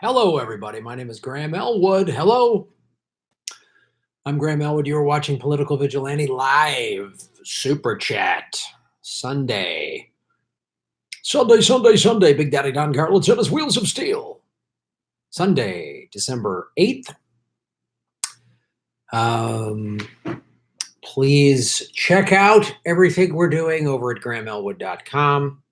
Hello, everybody. My name is Graham Elwood. Hello. I'm Graham Elwood. You are watching Political Vigilante Live Super Chat Sunday. Sunday. Big Daddy Don Carlin sent us Wheels of Steel. Sunday, December 8th. Please check out everything we're doing over at grahamelwood.com.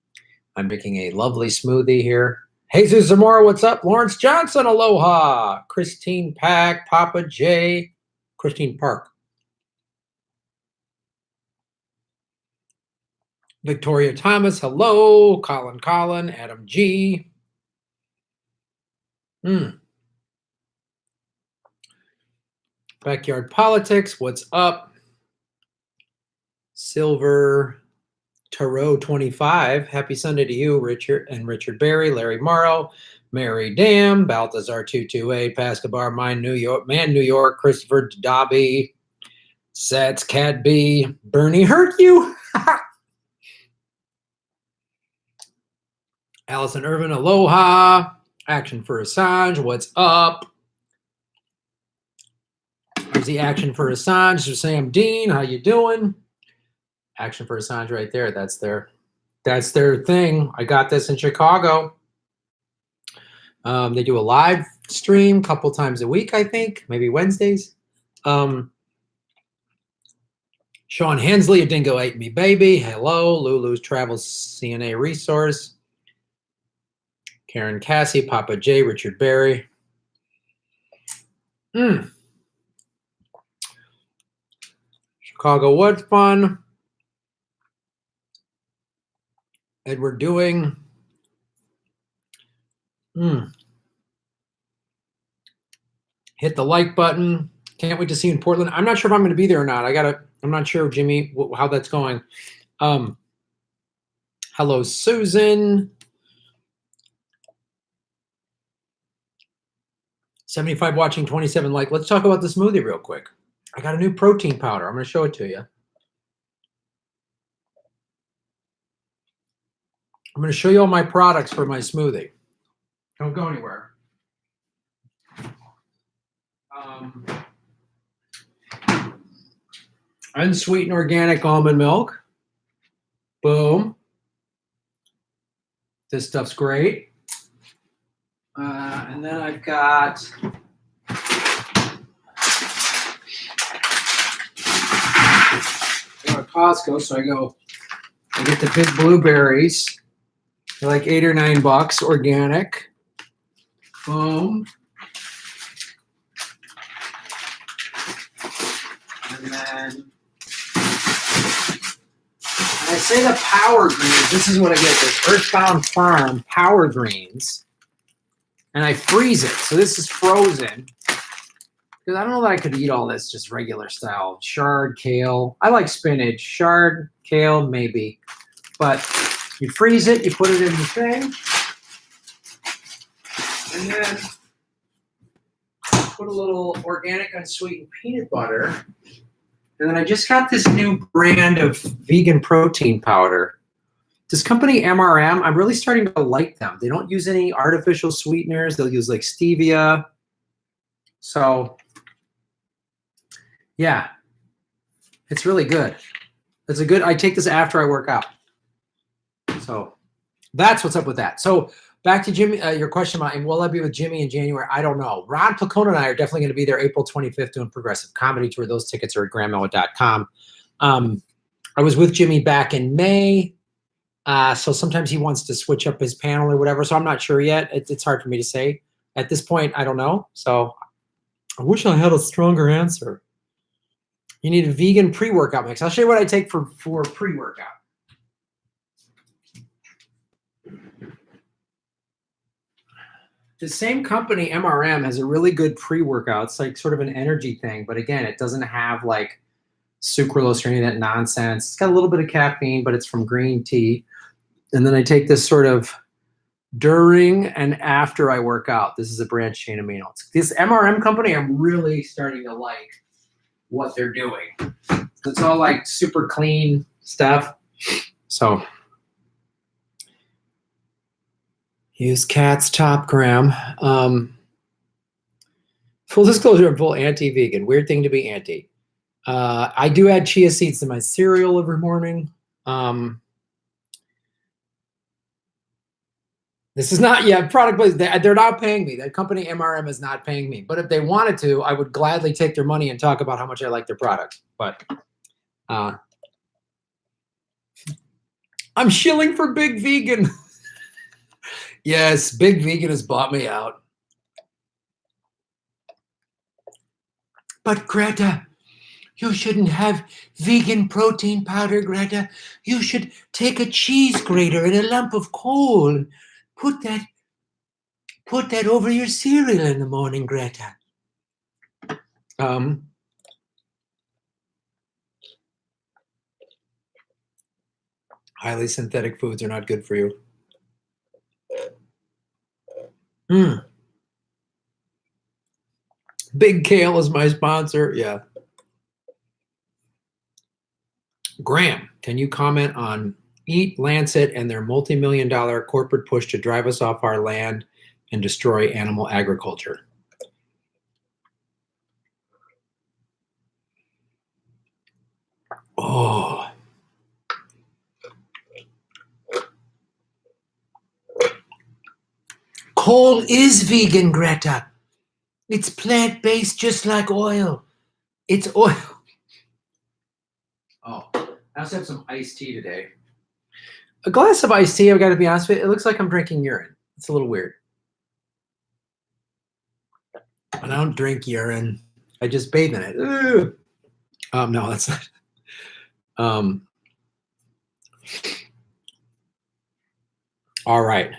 I'm making a lovely smoothie here. Jesus Zamora, what's up? Lawrence Johnson, aloha. Christine Pack, Papa J, Christine Park. Victoria Thomas, hello. Colin, Adam G. Backyard Politics, what's up? Silver Tarot 25, happy Sunday to you, Richard Berry, Larry Marro, Mary Dam, Balthazar 228, Pascabar, New York, Christopher Dobby, Sats Cat B, Bernie hurt you. Allison Irvin, aloha. Action for Assange, what's up? Here's the Action for Assange. Sam Dean, how you doing? Action for Assange right there. That's their thing. I got this in Chicago. They do a live stream a couple times a week, I think, maybe Wednesdays. Sean Hensley, a Dingo Ate Me Baby. Hello. Lulu's Travel CNA Resource. Karen Cassie, Papa J, Richard Berry. Chicago Wood Fun. Edward Doing. Hit the like button. Can't wait to see you in Portland. I'm not sure if I'm going to be there or not. I'm not sure, Jimmy, how that's going. Hello, Susan. 75 watching, 27 like. Let's talk about the smoothie real quick. I got a new protein powder. I'm going to show it to you. I'm going to show you all my products for my smoothie. Don't go anywhere. Unsweetened organic almond milk. Boom. This stuff's great. And then I've got Costco, so I get the big blueberries. They're like $8 or $9, organic. Boom. And then I say the Power Greens. This is what I get. This Earthbound Farm Power Greens. And I freeze it. So this is frozen. Because I don't know that I could eat all this just regular style. Chard, kale. I like spinach. Chard, kale, maybe. But you freeze it, you put it in the thing, and then put a little organic unsweetened peanut butter. And then I just got this new brand of vegan protein powder. This company, MRM, I'm really starting to like them. They don't use any artificial sweeteners. They'll use like stevia. So, yeah, it's really good. I take this after I work out. So that's what's up with that. So back to Jimmy, your question about, and will I be with Jimmy in January? I don't know. Ron Placone and I are definitely going to be there April 25th doing Progressive Comedy Tour. Those tickets are at grahamelwood.com. I was with Jimmy back in May. So sometimes he wants to switch up his panel or whatever. So I'm not sure yet. It's hard for me to say. At this point, I don't know. So I wish I had a stronger answer. You need a vegan pre-workout mix. I'll show you what I take for pre-workout. The same company, MRM, has a really good pre-workout. It's like sort of an energy thing. But again, it doesn't have like sucralose or any of that nonsense. It's got a little bit of caffeine, but it's from green tea. And then I take this sort of during and after I work out. This is a branched chain amino. This MRM company, I'm really starting to like what they're doing. It's all like super clean stuff. So Use Cat's Top Gram. Full disclosure, I'm full anti-vegan. Weird thing to be anti. I do add chia seeds to my cereal every morning. This is not yet product place. They're not paying me. That company MRM is not paying me. But if they wanted to, I would gladly take their money and talk about how much I like their product. But I'm shilling for Big Vegan. Yes, Big Vegan has bought me out. But Greta, you shouldn't have vegan protein powder, Greta. You should take a cheese grater and a lump of coal and put that over your cereal in the morning, Greta. Highly synthetic foods are not good for you. Big Kale is my sponsor. Yeah. Graham, can you comment on Eat Lancet and their multi-million-dollar corporate push to drive us off our land and destroy animal agriculture? Oh. Coal is vegan, Greta. It's plant-based just like oil. It's oil. Oh, I also have some iced tea today. A glass of iced tea, I've got to be honest with you, it looks like I'm drinking urine. It's a little weird. I don't drink urine. I just bathe in it. No, that's not. All right.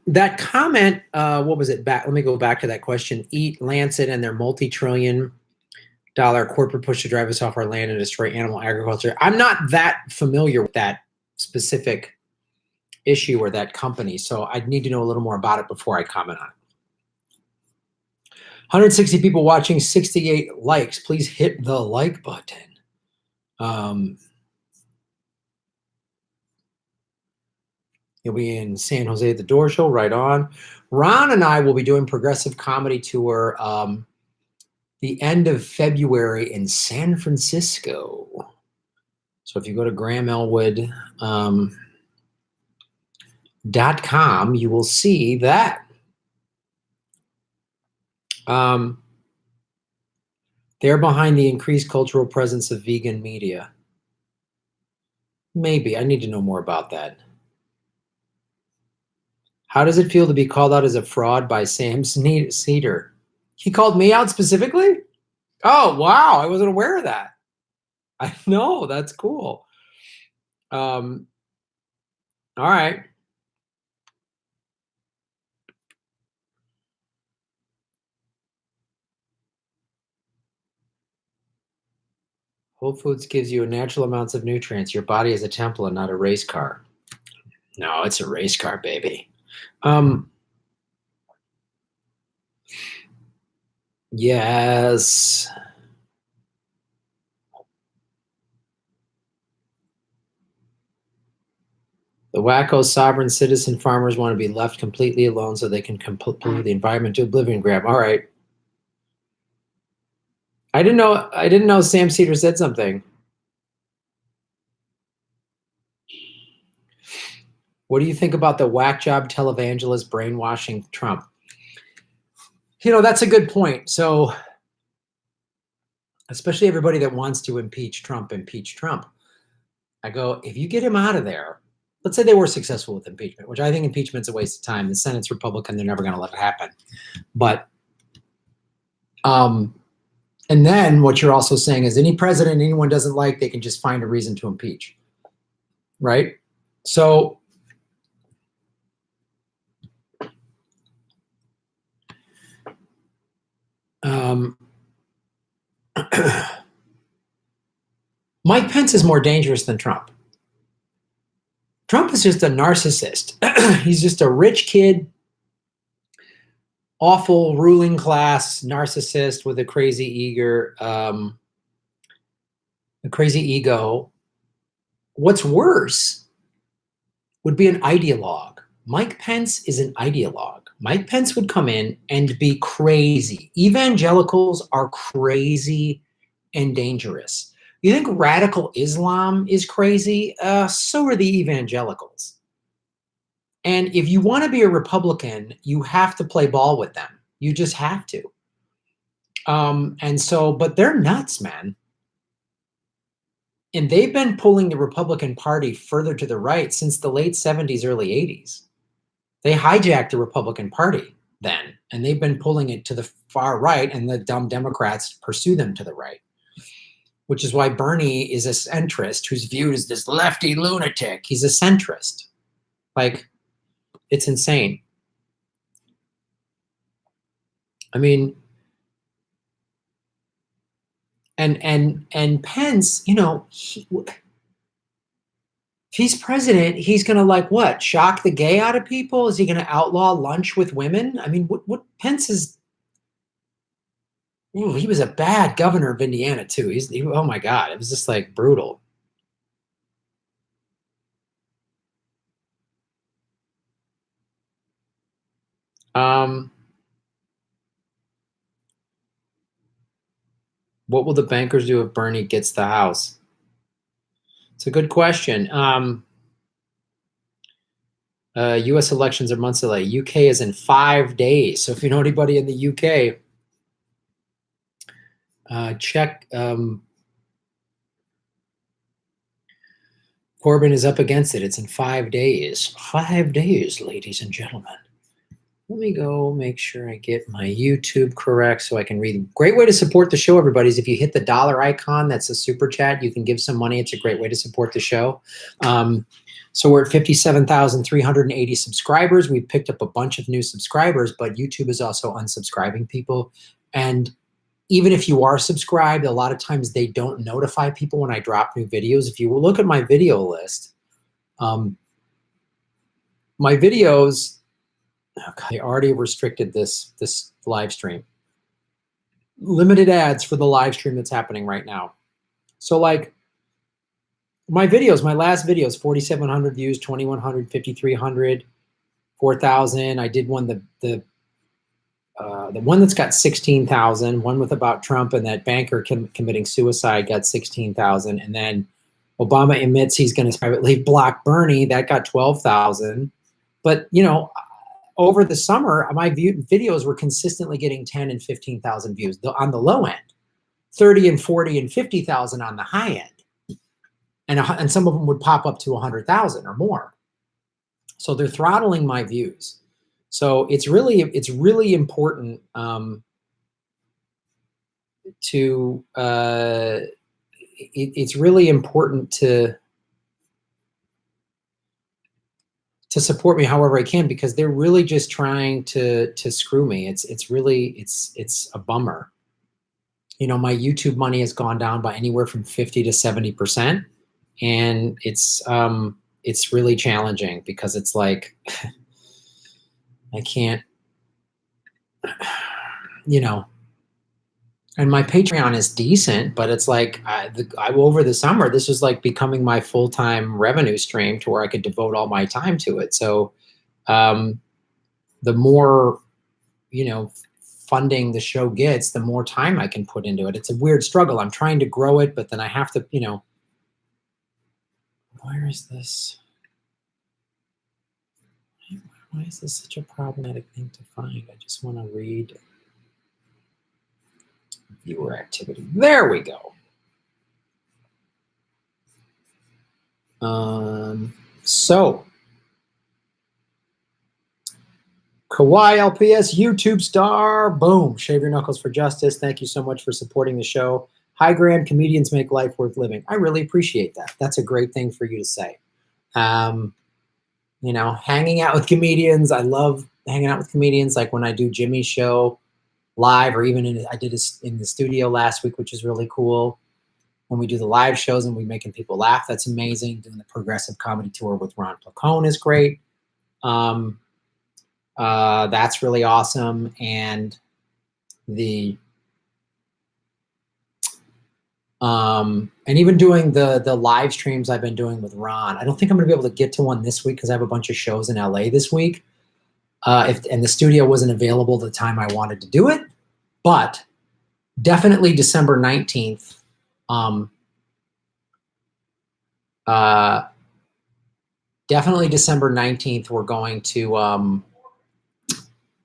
That comment, what was it? Let me go back to that question. Eat Lancet and their multi-trillion-dollar corporate push to drive us off our land and destroy animal agriculture. I'm not that familiar with that specific issue or that company, so I'd need to know a little more about it before I comment on it. 160 people watching, 68 likes. Please hit the like button. You'll be in San Jose at the Door Show, right on. Ron and I will be doing Progressive Comedy Tour the end of February in San Francisco. So if you go to GrahamElwood.com, you will see that. They're behind the increased cultural presence of vegan media. Maybe. I need to know more about that. How does it feel to be called out as a fraud by Sam Sneeder? He called me out specifically? Oh, wow. I wasn't aware of that. I know. That's cool. All right. Whole Foods gives you natural amounts of nutrients. Your body is a temple and not a race car. No, it's a race car, baby. Yes. The wacko sovereign citizen farmers want to be left completely alone so they can pollute the environment to oblivion. Grab. All right. I didn't know Sam Cedar said something. What do you think about the whack job televangelist brainwashing Trump? You know, that's a good point. So, especially everybody that wants to impeach Trump. I go, if you get him out of there, let's say they were successful with impeachment, which I think impeachment's a waste of time. The Senate's Republican, they're never going to let it happen. But, and then what you're also saying is any president anyone doesn't like, they can just find a reason to impeach. Right? So, Mike Pence is more dangerous than Trump. Trump is just a narcissist. He's just a rich kid, awful ruling class narcissist with a crazy ego. What's worse would be an ideologue. Mike Pence is an ideologue. Mike Pence would come in and be crazy. Evangelicals are crazy and dangerous. You think radical Islam is crazy? So are the evangelicals. And if you want to be a Republican, you have to play ball with them. You just have to. But they're nuts, man. And they've been pulling the Republican Party further to the right since the late 70s, early 80s. They hijacked the Republican Party then, and they've been pulling it to the far right, and the dumb Democrats pursue them to the right, which is why Bernie is a centrist who's viewed as this lefty lunatic. He's a centrist. Like, it's insane. I mean, and Pence, you know, if he's president, he's going to like what? Shock the gay out of people? Is he going to outlaw lunch with women? I mean, what Pence is, ooh, he was a bad governor of Indiana too. Oh my God, it was just like brutal. What will the bankers do if Bernie gets the House? It's a good question. U.S. elections are months away. UK is in 5 days. So if you know anybody in the UK, check. Corbyn is up against it. It's in 5 days. 5 days, ladies and gentlemen. Let me go make sure I get my YouTube correct so I can read. Great way to support the show, everybody, is if you hit the dollar icon, that's a super chat. You can give some money. It's a great way to support the show. So we're at 57,380 subscribers. We've picked up a bunch of new subscribers, but YouTube is also unsubscribing people. And even if you are subscribed, a lot of times they don't notify people when I drop new videos. If you will look at my video list, my videos, okay, I already restricted this live stream. Limited ads for the live stream that's happening right now. So like my videos, my last videos, 4,700 views, 2,100, 5,300, 4,000. I did one, the one that's got 16,000, one with about Trump and that banker committing suicide got 16,000. And then Obama admits he's going to privately block Bernie. That got 12,000. But, you know, over the summer, my videos were consistently getting 10 and 15,000 views on the low end, 30 and 40 and 50,000 on the high end. And some of them would pop up to 100,000 or more. So they're throttling my views. So it's really important it's really important to support me however I can, because they're really just trying to screw me. It's really a bummer. You know, my YouTube money has gone down by anywhere from 50 to 70%, and it's really challenging because it's like I can't, you know. And my Patreon is decent, but it's like over the summer, this was like becoming my full-time revenue stream to where I could devote all my time to it. So the more, you know, funding the show gets, the more time I can put into it. It's a weird struggle. I'm trying to grow it, but then I have to, you know, where is this? Why is this such a problematic thing to find? I just want to read viewer activity. There we go. So Kawhi LPS YouTube star, boom, shave your knuckles for justice. Thank you so much for supporting the show. High Grand comedians make life worth living. I really appreciate that. That's a great thing for you to say. You know, hanging out with comedians. I love hanging out with comedians. Like when I do Jimmy's show live, or even I did this in the studio last week, which is really cool. When we do the live shows and we're making people laugh, that's amazing. Doing the progressive comedy tour with Ron Placone is great. That's really awesome. And And even doing the live streams I've been doing with Ron. I don't think I'm going to be able to get to one this week because I have a bunch of shows in LA this week. And the studio wasn't available the time I wanted to do it, but definitely December 19th. Definitely December 19th, we're going to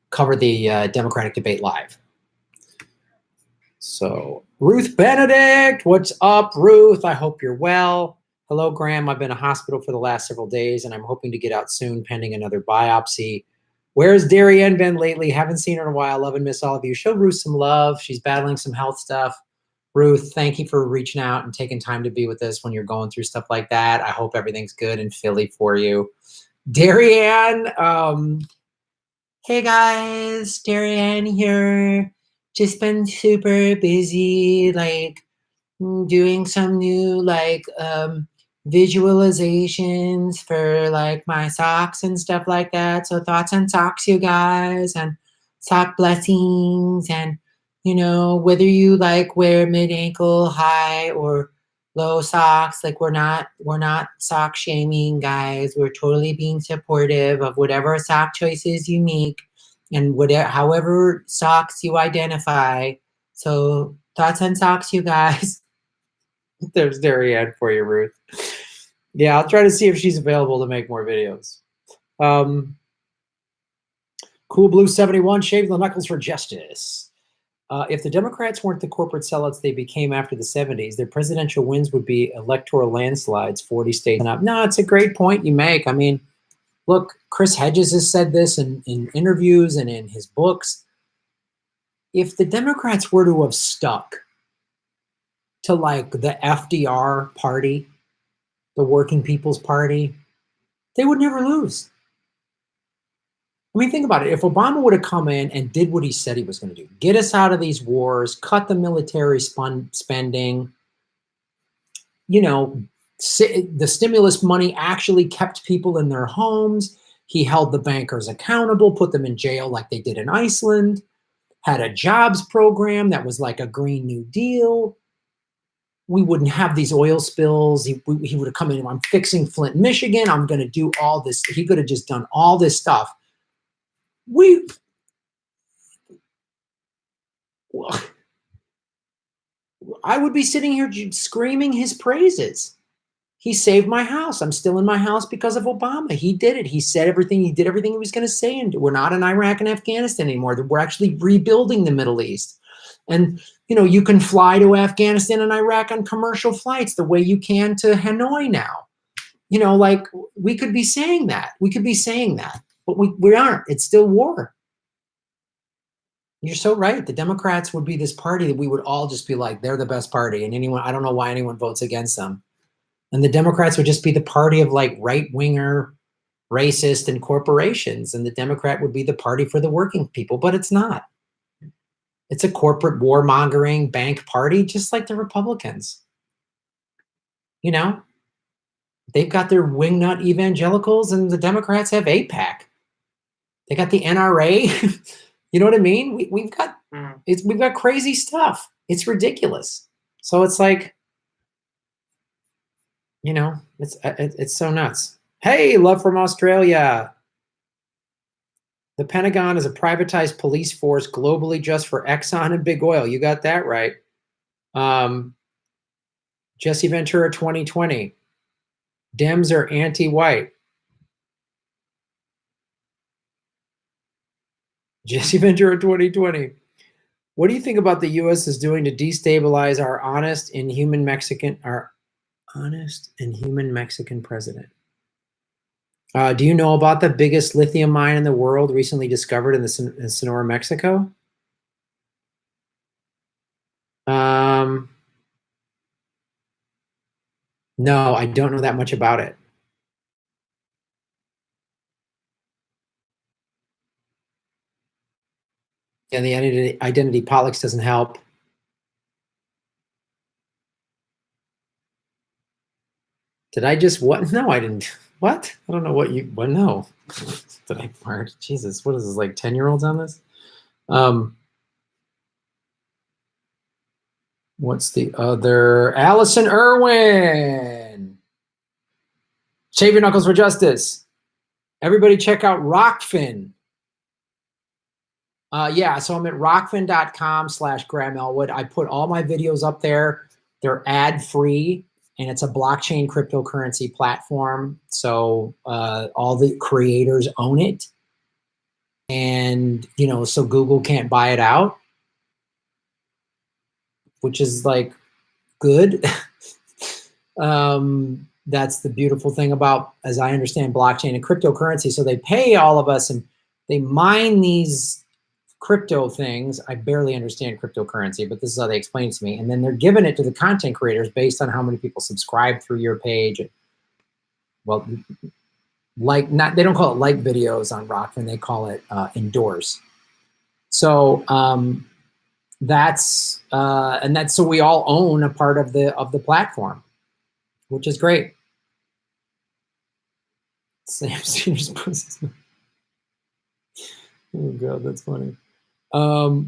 cover the Democratic debate live. So Ruth Benedict, what's up, Ruth? I hope you're well. Hello, Graham. I've been in a hospital for the last several days, and I'm hoping to get out soon pending another biopsy. Where's Darienne been lately? Haven't seen her in a while. Love and miss all of you. Show Ruth some love. She's battling some health stuff. Ruth, thank you for reaching out and taking time to be with us when you're going through stuff like that. I hope everything's good in Philly for you. Darienne, hey guys, Darienne here. Just been super busy, like doing some new visualizations for like my socks and stuff like that. So thoughts on socks, you guys, and sock blessings, and whether you like wear mid-ankle, high, or low socks, like we're not sock shaming, guys. We're totally being supportive of whatever sock choices you make and however socks you identify. So thoughts on socks, you guys. There's Darienne for you, Ruth. Yeah, I'll try to see if she's available to make more videos. Cool Blue 71, shave the knuckles for justice. If the Democrats weren't the corporate sellouts they became after the 70s, their presidential wins would be electoral landslides, 40 states and up. No, it's a great point you make. I mean, look, Chris Hedges has said this in interviews and in his books. If the Democrats were to have stuck to like the FDR party, the Working People's Party, they would never lose. I mean, think about it. If Obama would have come in and did what he said he was going to do, get us out of these wars, cut the military spending, the stimulus money actually kept people in their homes. He held the bankers accountable, put them in jail like they did in Iceland, had a jobs program that was like a Green New Deal. We wouldn't have these oil spills. He would have come in, I'm fixing Flint, Michigan. I'm going to do all this. He could have just done all this stuff. I would be sitting here screaming his praises. He saved my house. I'm still in my house because of Obama. He did it. He said everything. He did everything he was going to say. And we're not in Iraq and Afghanistan anymore. We're actually rebuilding the Middle East. And, you can fly to Afghanistan and Iraq on commercial flights the way you can to Hanoi now. Like we could be saying that. But we aren't. It's still war. You're so right. The Democrats would be this party that we would all just be like, they're the best party. And I don't know why anyone votes against them. And the Democrats would just be the party of like right-winger, racist, and corporations. And the Democrat would be the party for the working people, but it's not. It's a corporate warmongering bank party, just like the Republicans. They've got their wingnut evangelicals, and the Democrats have AIPAC. They got the NRA. You know what I mean? We've got crazy stuff. It's ridiculous. So it's like, it's so nuts. Hey, love from Australia. The Pentagon is a privatized police force globally just for Exxon and big oil. You got that right. Jesse Ventura 2020. Dems are anti-white. Jesse Ventura 2020. What do you think about the U.S. is doing to destabilize our honest and human Mexican president? Do you know about the biggest lithium mine in the world recently discovered in Sonora, Mexico? No, I don't know that much about it. And the identity politics doesn't help. Did I just what? No, I didn't. What? I don't know what you. What? No. Did I fart? Jesus, what is this? Like 10-year-olds on this? What's the other? Allison Irwin. Shave your knuckles for justice. Everybody check out Rockfin. Yeah, so I'm at rockfin.com/Graham Elwood. I put all my videos up there. They're ad-free, and it's a blockchain cryptocurrency platform. So all the creators own it. And, you know, so Google can't buy it out, which is like good. That's the beautiful thing about, as I understand, blockchain and cryptocurrency. So they pay all of us and they mine these crypto things. I barely understand cryptocurrency, but this is how they explain it to me. And then they're giving it to the content creators based on how many people subscribe through your page. Well, like, not, they don't call it like videos on Rockfin, they call it endorse. So that's so we all own a part of the platform, which is great. Sam Senior's pussy. Oh god, that's funny. I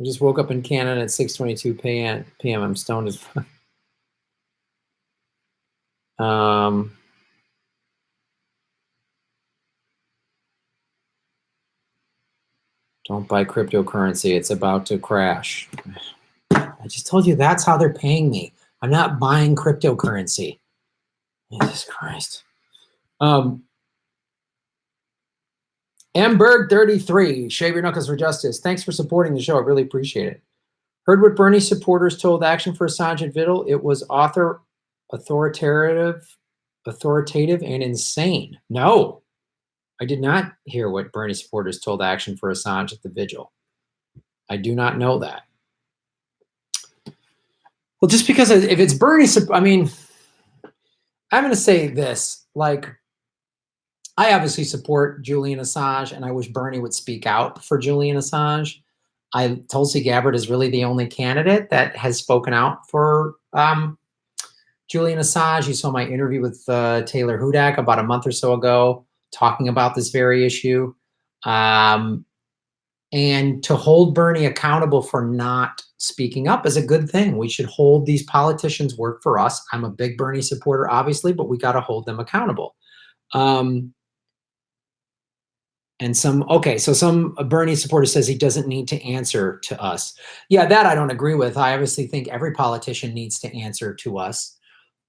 just woke up in Canada at 6:22 p.m. I'm stoned as fuck. Don't buy cryptocurrency. It's about to crash. I just told you that's how they're paying me. I'm not buying cryptocurrency. Jesus Christ. Mberg33, Shave Your Knuckles for Justice. Thanks for supporting the show. I really appreciate it. Heard what Bernie supporters told Action for Assange and Vidal. It was authoritative and insane. No, I did not hear what Bernie supporters told Action for Assange at the vigil. I do not know that. Well, just because if it's Bernie, I mean, I'm going to say this, like, I obviously support Julian Assange, and I wish Bernie would speak out for Julian Assange. Tulsi Gabbard is really the only candidate that has spoken out for Julian Assange. You saw my interview with Taylor Hudak about a month or so ago, talking about this very issue. And to hold Bernie accountable for not speaking up is a good thing. We should hold these politicians work for us. I'm a big Bernie supporter, obviously, but we got to hold them accountable. And some Bernie supporter says he doesn't need to answer to us. Yeah, that I don't agree with. I obviously think every politician needs to answer to us.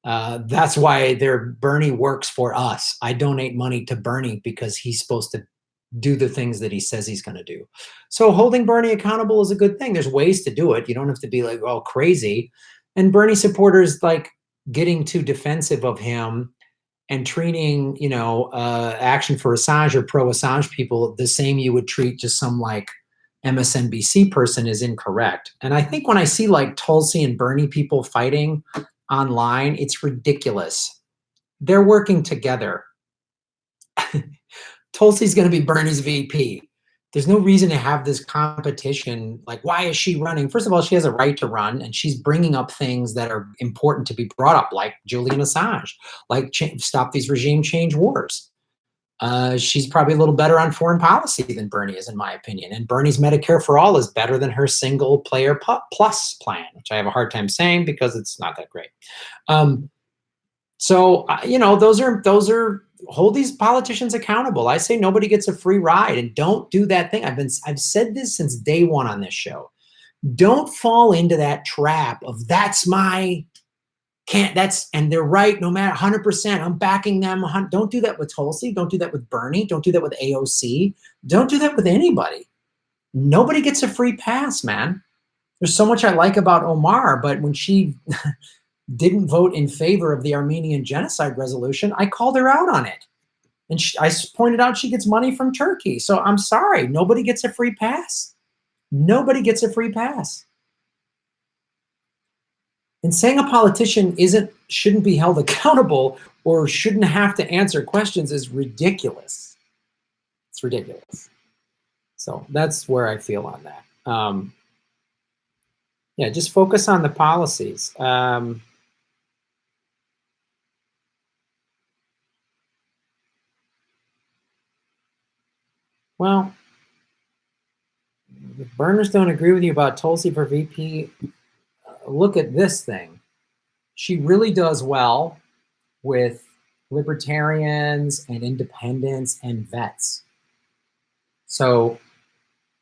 That's why Bernie works for us. I donate money to Bernie because he's supposed to do the things that he says he's going to do. So holding Bernie accountable is a good thing. There's ways to do it. You don't have to be like, oh, crazy. And Bernie supporters like getting too defensive of him and treating, you know, Action for Assange or pro-Assange people the same you would treat just some like MSNBC person is incorrect. And I think when I see like Tulsi and Bernie people fighting online, it's ridiculous. They're working together. Tulsi's going to be Bernie's VP. There's no reason to have this competition. Like, why is she running? First of all, she has a right to run, and she's bringing up things that are important to be brought up, like Julian Assange, like stop these regime change wars. She's probably a little better on foreign policy than Bernie is, in my opinion. And Bernie's Medicare for All is better than her single player plus plan, which I have a hard time saying because it's not that great. So, you know, those are hold these politicians accountable. I say nobody gets a free ride, and don't do that thing. I've said this since day one on this show. Don't fall into that trap of and they're right no matter 100%. I'm backing them. Don't do that with Tulsi. Don't do that with Bernie. Don't do that with AOC. Don't do that with anybody. Nobody gets a free pass, man. There's so much I like about Omar, but when she didn't vote in favor of the Armenian genocide resolution, I called her out on it. And I pointed out she gets money from Turkey. So I'm sorry, nobody gets a free pass. Nobody gets a free pass. And saying a politician shouldn't be held accountable or shouldn't have to answer questions is ridiculous. It's ridiculous. So that's where I feel on that. Yeah, just focus on the policies. Well, Burners don't agree with you about Tulsi for VP. Look at this thing. She really does well with libertarians and independents and vets. So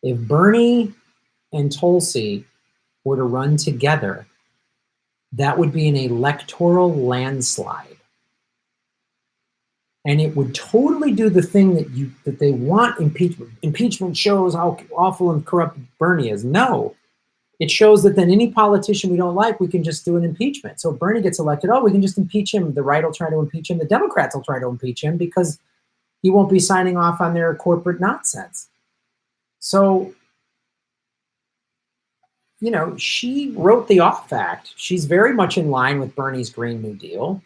if Bernie and Tulsi were to run together, that would be an electoral landslide. And it would totally do the thing that they want impeachment. Impeachment shows how awful and corrupt Bernie is. No, it shows that then any politician we don't like, we can just do an impeachment. So if Bernie gets elected, we can just impeach him. The right will try to impeach him. The Democrats will try to impeach him because he won't be signing off on their corporate nonsense. So, you know, she wrote the Off Act. She's very much in line with Bernie's Green New Deal.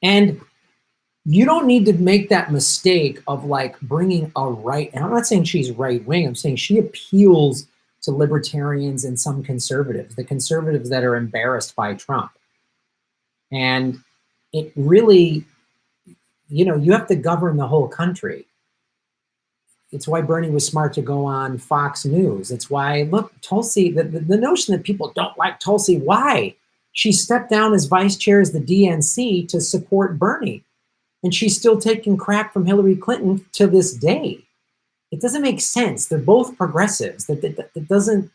And you don't need to make that mistake of like bringing a right. And I'm not saying she's right wing. I'm saying she appeals to libertarians and some conservatives, the conservatives that are embarrassed by Trump. And it really, you know, you have to govern the whole country. It's why Bernie was smart to go on Fox News. It's why, look, Tulsi, the notion that people don't like Tulsi, why? She stepped down as vice chair of the DNC to support Bernie. And she's still taking crap from Hillary Clinton to this day. It doesn't make sense. They're both progressives. That doesn't,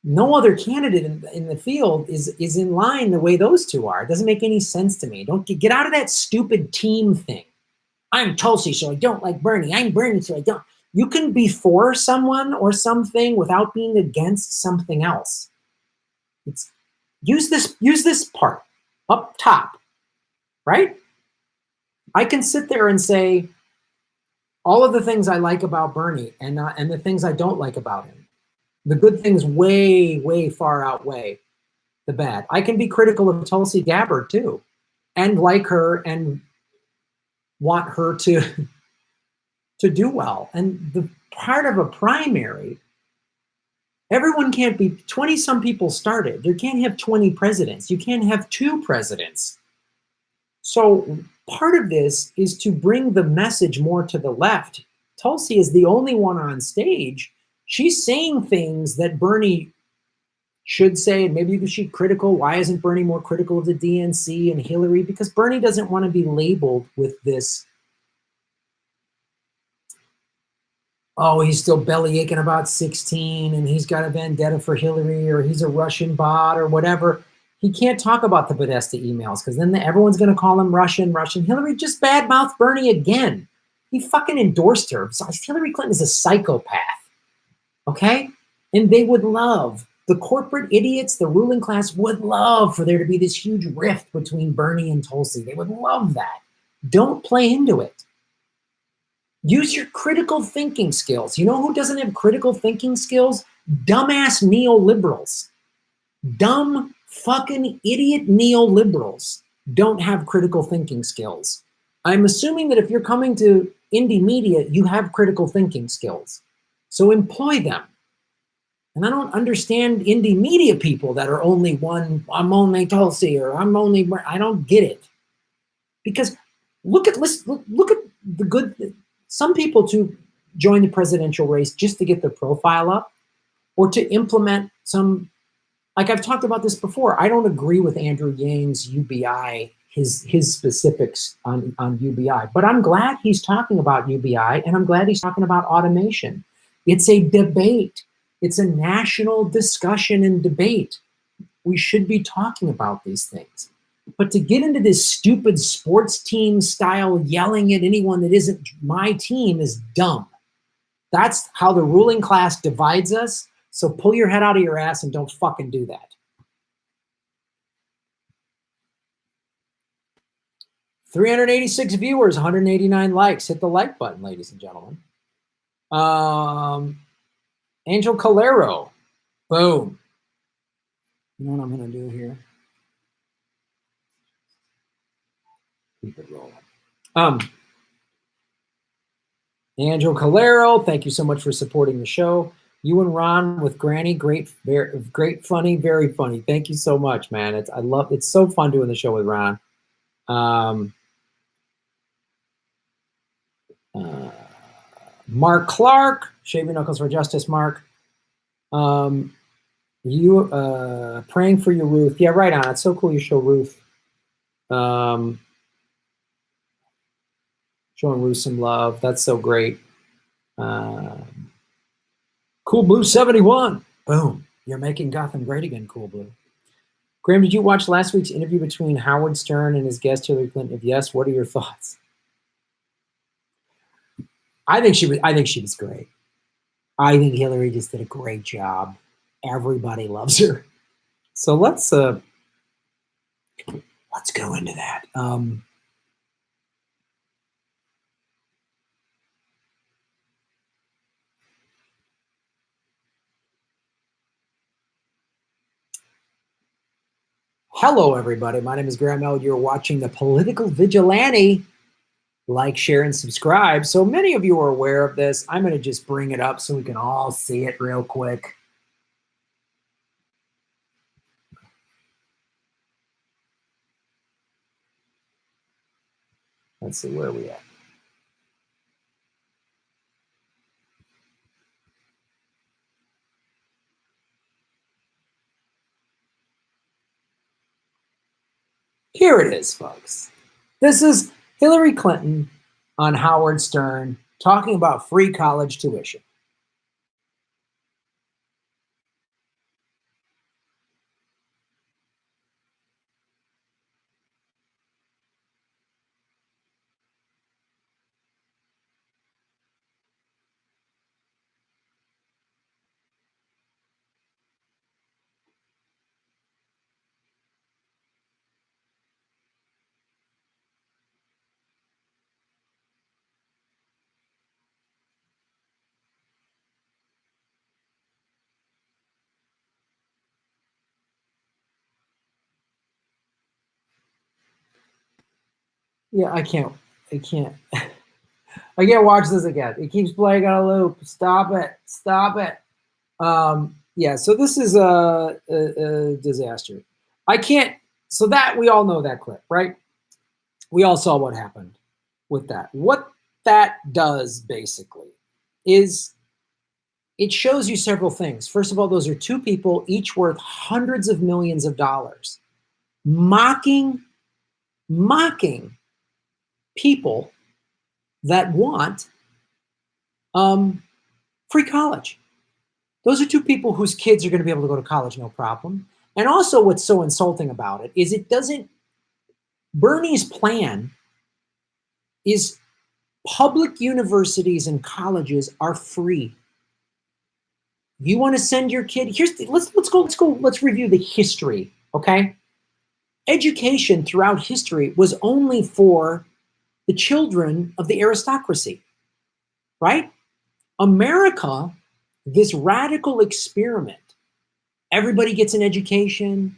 no other candidate in the field is in line the way those two are. It doesn't make any sense to me. Don't get out of that stupid team thing. I'm Tulsi, so I don't like Bernie. I'm Bernie, so I don't. You can be for someone or something without being against something else. Use this part up top, right? I can sit there and say all of the things I like about Bernie and the things I don't like about him. The good things way, way far outweigh the bad. I can be critical of Tulsi Gabbard too, and like her and want her to do well. And the part of a primary, everyone can't be 20 some people started. You can't have 20 presidents. You can't have 2 presidents. So part of this is to bring the message more to the left. Tulsi is the only one on stage. She's saying things that Bernie should say, and maybe she's critical. Why isn't Bernie more critical of the DNC and Hillary? Because Bernie doesn't want to be labeled with this, oh, he's still belly aching about 16 and he's got a vendetta for Hillary or he's a Russian bot or whatever. He can't talk about the Podesta emails because then everyone's going to call him Russian. Hillary just badmouthed Bernie again. He fucking endorsed her. Besides, Hillary Clinton is a psychopath. Okay? And they would love, the corporate idiots, the ruling class would love for there to be this huge rift between Bernie and Tulsi. They would love that. Don't play into it. Use your critical thinking skills. You know who doesn't have critical thinking skills? Dumbass neoliberals. Dumb fucking idiot neoliberals don't have critical thinking skills. I'm assuming that if you're coming to indie media, you have critical thinking skills. So employ them. And I don't understand indie media people that are only one, I'm only Tulsi or I'm only, I don't get it. Because look at the good, some people to join the presidential race just to get their profile up or to implement some, like I've talked about this before. I don't agree with Andrew Yang's UBI, his specifics on UBI, but I'm glad he's talking about UBI and I'm glad he's talking about automation. It's a debate. It's a national discussion and debate. We should be talking about these things. But to get into this stupid sports team style yelling at anyone that isn't my team is dumb. That's how the ruling class divides us. So pull your head out of your ass and don't fucking do that. $386 viewers, 189 likes. Hit the like button, ladies and gentlemen. Angel Calero. Boom. You know what I'm going to do here? Keep it rolling. Angel Calero, thank you so much for supporting the show. You and Ron with Granny, great, funny, very funny. Thank you so much, man. It's so fun doing the show with Ron. Mark Clark, Shave Your Knuckles for Justice, Mark. You praying for your Ruth. Yeah, right on. It's so cool you show Ruth. Showing Ruth some love. That's so great. Cool Blue 71. Boom. You're making Gotham great again, Cool Blue. Graham, did you watch last week's interview between Howard Stern and his guest Hillary Clinton? If yes, what are your thoughts? I think she was great. I think Hillary just did a great job. Everybody loves her. So let's go into that. Hello, everybody. My name is Graham L. You're watching The Political Vigilante. Like, share, and subscribe. So many of you are aware of this. I'm going to just bring it up so we can all see it real quick. Let's see, where are we at? Here it is, folks. This is Hillary Clinton on Howard Stern talking about free college tuition. Yeah, I can't watch this again. It keeps playing on a loop. Stop it. Yeah, so this is a disaster. So that, we all know that clip, right? We all saw what happened with that. What that does basically is it shows you several things. First of all, those are two people, each worth hundreds of millions of dollars, mocking people that want free college. Those are two people whose kids are going to be able to go to college, no problem. And also what's so insulting about it is Bernie's plan is public universities and colleges are free. You want to send your kid, let's review the history, okay? Education throughout history was only for the children of the aristocracy, right? America, this radical experiment, everybody gets an education,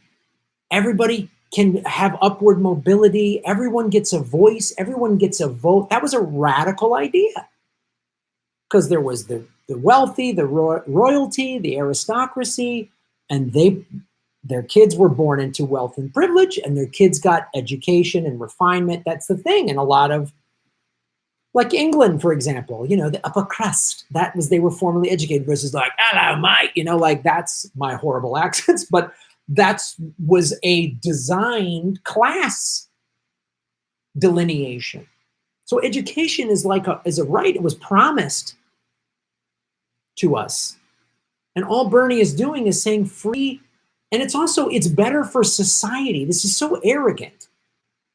everybody can have upward mobility, everyone gets a voice, everyone gets a vote. That was a radical idea because there was the wealthy, the royalty, the aristocracy, and their kids were born into wealth and privilege, and their kids got education and refinement. That's the thing. And a lot of, like England, for example, the upper crust, they were formally educated versus like, hello, mate, like that's my horrible accents, but that was a designed class delineation. So education is is a right. It was promised to us. And all Bernie is doing is saying free. And it's better for society. This is so arrogant.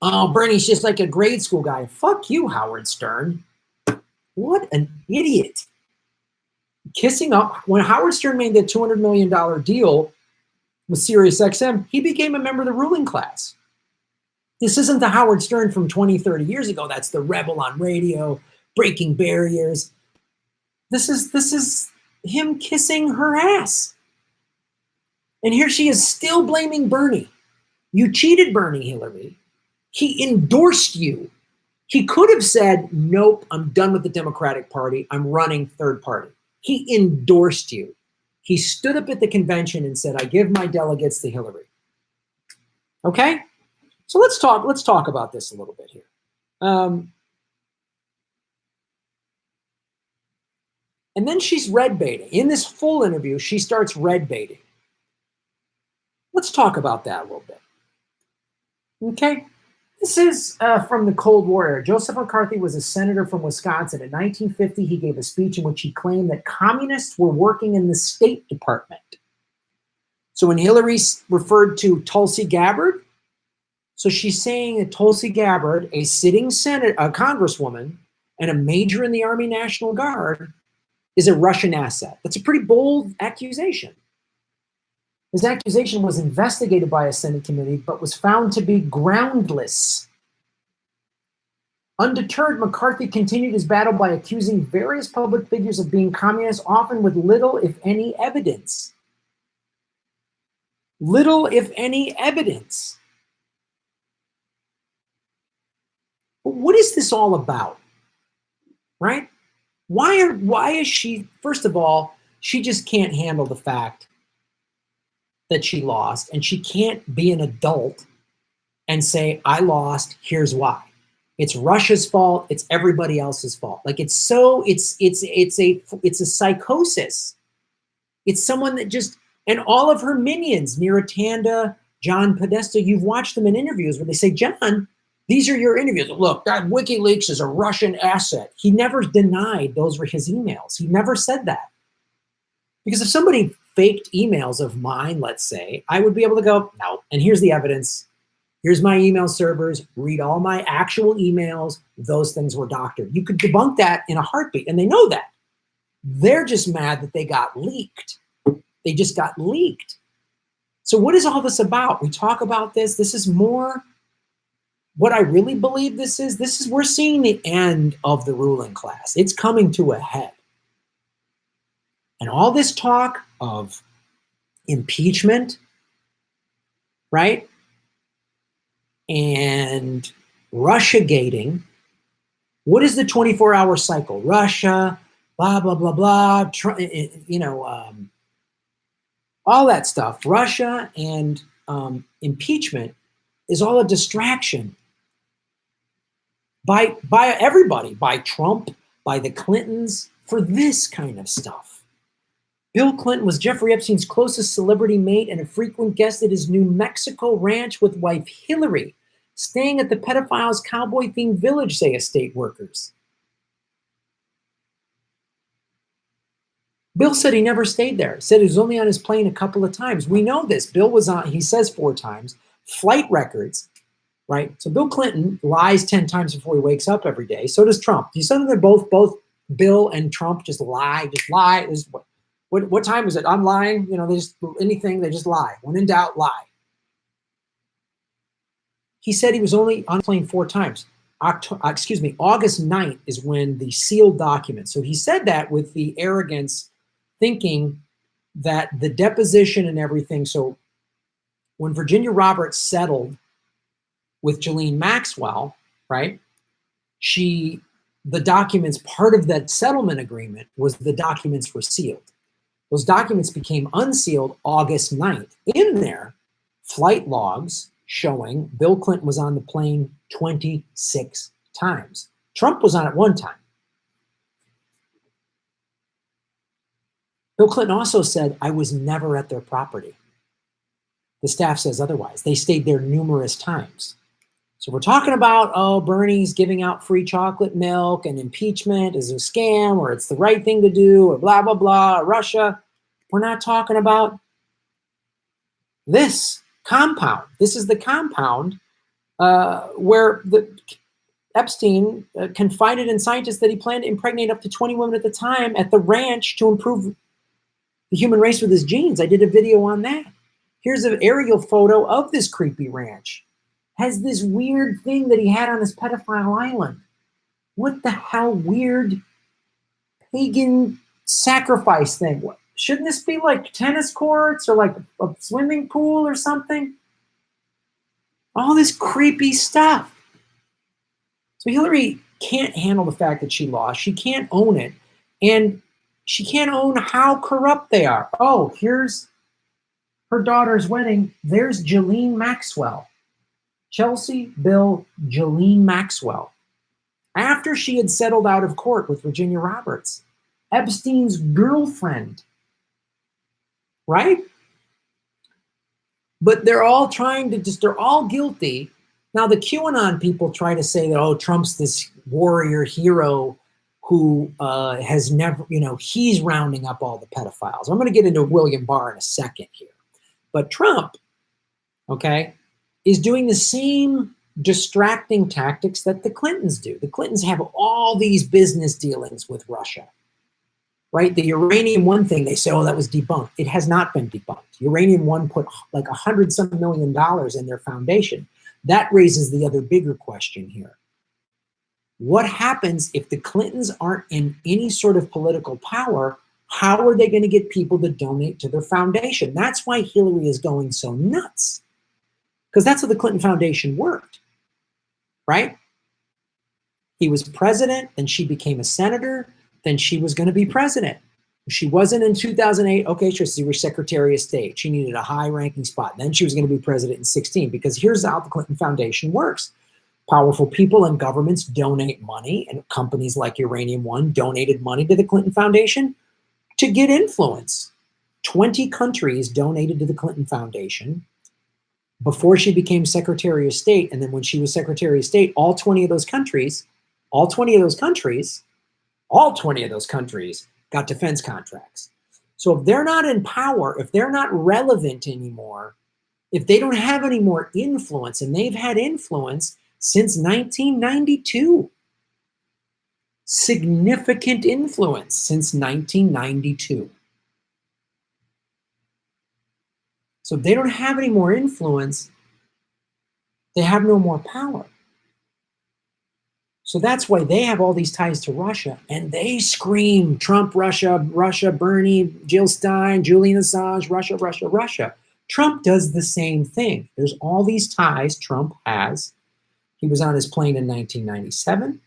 Oh, Bernie's just like a grade school guy. Fuck you, Howard Stern. What an idiot. Kissing up. When Howard Stern made that $200 million deal with SiriusXM, he became a member of the ruling class. This isn't the Howard Stern from 20, 30 years ago. That's the rebel on radio, breaking barriers. This is him kissing her ass. And here she is still blaming Bernie. You cheated Bernie, Hillary. He endorsed you. He could have said, nope, I'm done with the Democratic Party. I'm running third party. He endorsed you. He stood up at the convention and said, I give my delegates to Hillary. Okay? So let's talk about this a little bit here. And then she's red baiting. In this full interview, she starts red baiting. Let's talk about that a little bit. Okay? This is from the Cold War era. Joseph McCarthy was a senator from Wisconsin. In 1950, he gave a speech in which he claimed that communists were working in the State Department. So when Hillary referred to Tulsi Gabbard, so she's saying that Tulsi Gabbard, a sitting a congresswoman, and a major in the Army National Guard, is a Russian asset. That's a pretty bold accusation. His accusation was investigated by a Senate committee, but was found to be groundless. Undeterred, McCarthy continued his battle by accusing various public figures of being communists, often with little, if any, evidence. Little, if any, evidence. But what is this all about? Right? Why is she, first of all, she just can't handle the fact that she lost, and she can't be an adult and say, I lost, here's why. It's Russia's fault, it's everybody else's fault. Like it's a psychosis. It's someone that just, and all of her minions, Niratanda, John Podesta, you've watched them in interviews where they say, John, these are your interviews. Look, that WikiLeaks is a Russian asset. He never denied those were his emails. He never said that. Because if somebody faked emails of mine, let's say, I would be able to go, no, and here's the evidence. Here's my email servers, read all my actual emails. Those things were doctored. You could debunk that in a heartbeat, and they know that. They're just mad that they got leaked. They just got leaked. So what is all this about? We talk about this. This is more what I really believe this is we're seeing the end of the ruling class. It's coming to a head. And all this talk of impeachment, right? And Russia-gating. What is the 24-hour cycle? Russia, blah, blah, blah, blah, all that stuff. Russia and impeachment is all a distraction by everybody, by Trump, by the Clintons, for this kind of stuff. Bill Clinton was Jeffrey Epstein's closest celebrity mate and a frequent guest at his New Mexico ranch with wife Hillary, staying at the pedophile's cowboy-themed village, say estate workers. Bill said he never stayed there, said he was only on his plane a couple of times. We know this. Bill was on, he says 4 times, flight records, right? So Bill Clinton lies 10 times before he wakes up every day. So does Trump. You said they're both Bill and Trump just lie. What time is it? I'm lying. You know, they just anything, they just lie. When in doubt, lie. He said he was only on the plane 4 times. August 9th is when the sealed document. So he said that with the arrogance, thinking that the deposition and everything. So when Virginia Roberts settled with Ghislaine Maxwell, right? The documents, part of that settlement agreement was the documents were sealed. Those documents became unsealed August 9th. In there, flight logs showing Bill Clinton was on the plane 26 times. Trump was on it 1 time. Bill Clinton also said, I was never at their property. The staff says otherwise. They stayed there numerous times. So we're talking about, oh, Bernie's giving out free chocolate milk and impeachment is a scam or it's the right thing to do or blah, blah, blah, Russia. We're not talking about this compound. This is the compound where Epstein confided in scientists that he planned to impregnate up to 20 women at the time at the ranch to improve the human race with his genes. I did a video on that. Here's an aerial photo of this creepy ranch. Has this weird thing that he had on his pedophile island. What the hell weird pagan sacrifice thing? What, shouldn't this be like tennis courts or like a swimming pool or something? All this creepy stuff. So Hillary can't handle the fact that she lost. She can't own it. And she can't own how corrupt they are. Oh, here's her daughter's wedding. There's Ghislaine Maxwell. Chelsea, Bill, Ghislaine Maxwell. After she had settled out of court with Virginia Roberts. Epstein's girlfriend, right? But they're all trying to they're all guilty. Now, the QAnon people try to say that, oh, Trump's this warrior hero who has never, he's rounding up all the pedophiles. I'm going to get into William Barr in a second here. But Trump, okay, is doing the same distracting tactics that the Clintons do. The Clintons have all these business dealings with Russia, right? The Uranium One thing, they say, oh, that was debunked. It has not been debunked. Uranium One put like $100-some million in their foundation. That raises the other bigger question here. What happens if the Clintons aren't in any sort of political power? How are they going to get people to donate to their foundation? That's why Hillary is going so nuts. Because that's how the Clinton Foundation worked, right? He was president, then she became a senator, then she was going to be president. She wasn't in 2008. Okay, sure, she was Secretary of State. She needed a high-ranking spot. Then she was going to be president in 2016, because here's how the Clinton Foundation works. Powerful people and governments donate money, and companies like Uranium One donated money to the Clinton Foundation to get influence. 20 countries donated to the Clinton Foundation before she became Secretary of State. And then when she was Secretary of State, all 20 of those countries got defense contracts. So if they're not in power, if they're not relevant anymore, if they don't have any more influence, and they've had influence since 1992, significant influence since 1992. So if they don't have any more influence, they have no more power. So that's why they have all these ties to Russia, and they scream Trump, Russia, Russia, Bernie, Jill Stein, Julian Assange, Russia, Russia, Russia. Trump does the same thing. There's all these ties Trump has. He was on his plane in 1997.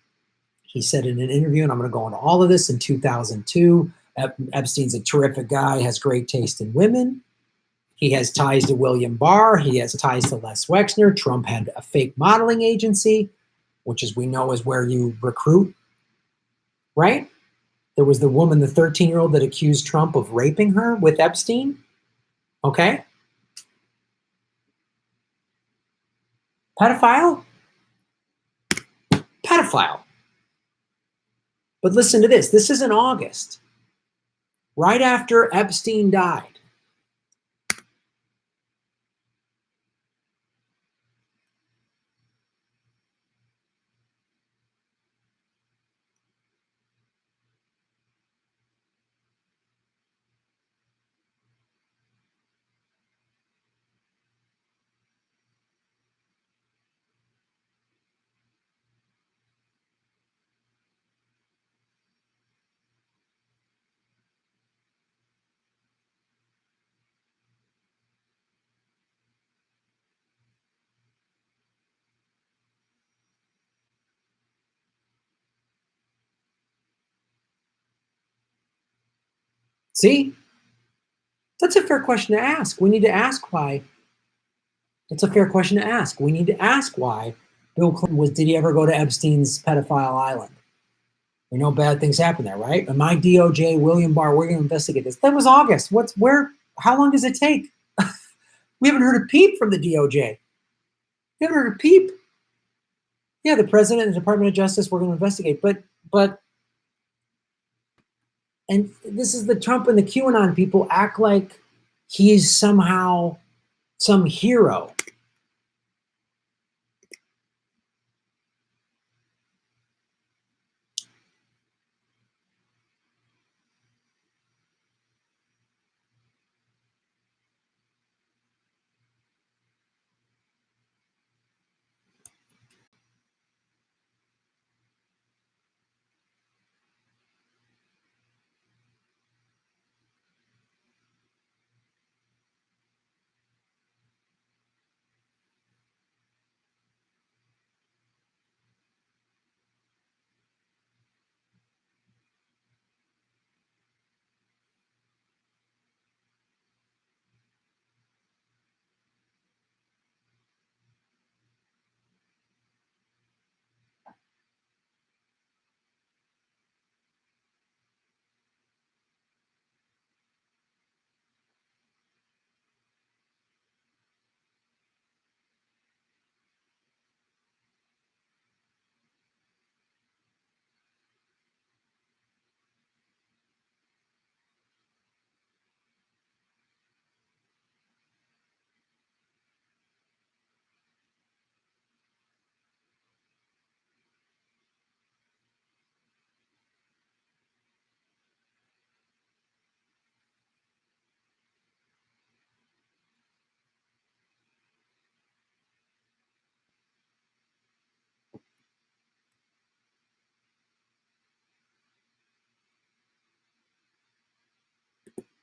He said in an interview, and I'm going to go into all of this, in 2002, Epstein's a terrific guy, has great taste in women. He has ties to William Barr. He has ties to Les Wexner. Trump had a fake modeling agency, which, as we know, is where you recruit, right? There was the woman, the 13-year-old, that accused Trump of raping her with Epstein, okay? Pedophile? Pedophile. But listen to this. This is in August, right after Epstein died. See? That's a fair question to ask. We need to ask why. That's a fair question to ask. We need to ask why Bill Clinton did he ever go to Epstein's pedophile island? We know bad things happen there, right? And my DOJ, William Barr, we're going to investigate this. That was August. How long does it take? We haven't heard a peep from the DOJ. We haven't heard a peep. Yeah, the president and the Department of Justice, we're going to investigate. But, and this is the Trump and the QAnon people act like he's somehow some hero.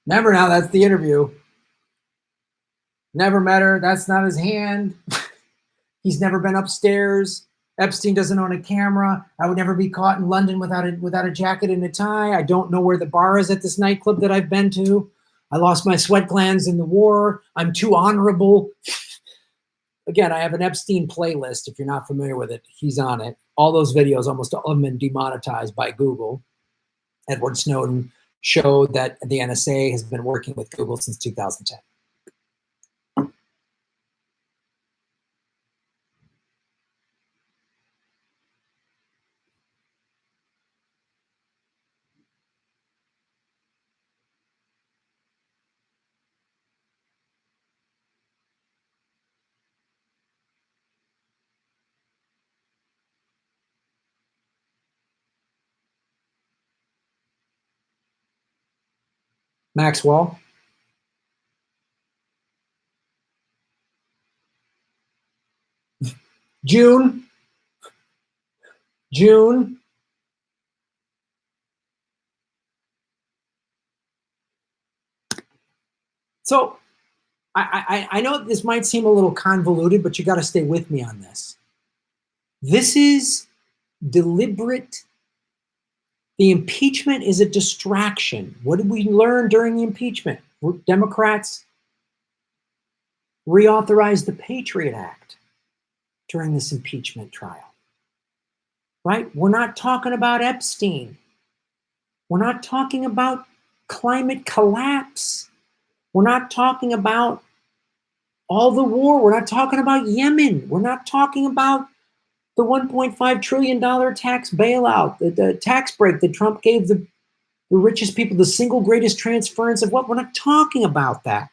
Remember now, that's the interview. Never met her. That's not his hand. He's never been upstairs. Epstein doesn't own a camera. I would never be caught in London without a jacket and a tie. I don't know where the bar is at this nightclub that I've been to. I lost my sweat glands in the war. I'm too honorable. Again, I have an Epstein playlist. If you're not familiar with it, he's on it. All those videos, almost all of them, been demonetized by Google. Edward Snowden showed that the NSA has been working with Google since 2010. Maxwell. June. So I know this might seem a little convoluted, but you got to stay with me on this. This is deliberate. The impeachment is a distraction. What did we learn during the impeachment? Democrats reauthorized the Patriot Act during this impeachment trial, right? We're not talking about Epstein. We're not talking about climate collapse. We're not talking about all the war. We're not talking about Yemen. We're not talking about the $1.5 trillion tax bailout, the tax break that Trump gave the richest people, the single greatest transference of what? We're not talking about that.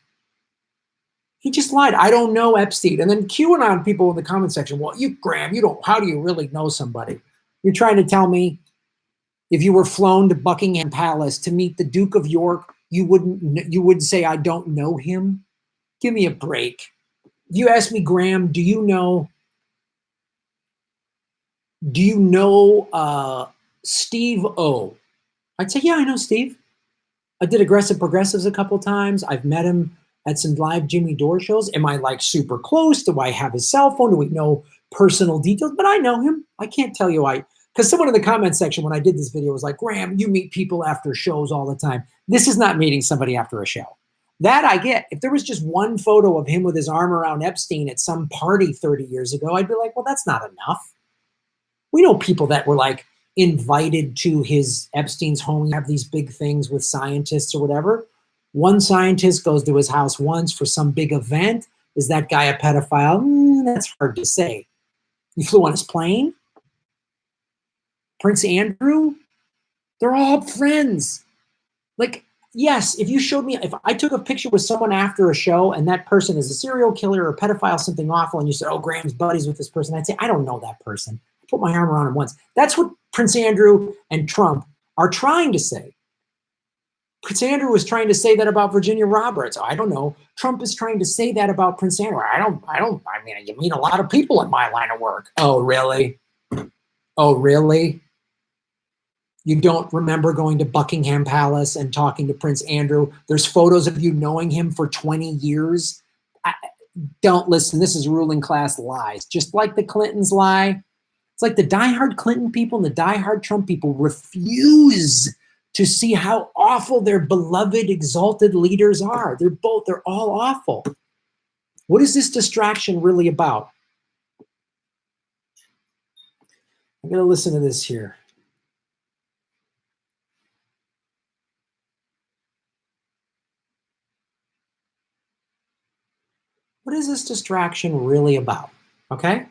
He just lied. I don't know Epstein. And then QAnon people in the comment section, well, Graham, how do you really know somebody? You're trying to tell me if you were flown to Buckingham Palace to meet the Duke of York, you wouldn't say, I don't know him? Give me a break. If you ask me, Graham, do you know Steve O? I'd say, yeah, I know Steve. I did Aggressive Progressives a couple times. I've met him at some live Jimmy Dore shows. Am I like super close? Do I have his cell phone? Do we know personal details? But I know him. I can't tell you because someone in the comment section when I did this video was like, Graham, you meet people after shows all the time. This is not meeting somebody after a show. That I get. If there was just one photo of him with his arm around Epstein at some party 30 years ago, I'd be like, well, that's not enough. We know people that were like invited to Epstein's home. You have these big things with scientists or whatever. One scientist goes to his house once for some big event. Is that guy a pedophile? That's hard to say. You flew on his plane? Prince Andrew? They're all friends. Like, yes, if I took a picture with someone after a show and that person is a serial killer or a pedophile, something awful, and you said, oh, Graham's buddies with this person, I'd say, I don't know that person. I put my arm around him once. That's what Prince Andrew and Trump are trying to say. Prince Andrew was trying to say that about Virginia Roberts. I don't know. Trump is trying to say that about Prince Andrew. I mean, you meet a lot of people in my line of work. Oh, really? Oh, really? You don't remember going to Buckingham Palace and talking to Prince Andrew? There's photos of you knowing him for 20 years. Don't listen. This is ruling class lies. Just like the Clintons lie. It's like the diehard Clinton people and the diehard Trump people refuse to see how awful their beloved, exalted leaders are. They're all awful. What is this distraction really about? I'm going to listen to this here. What is this distraction really about? Okay?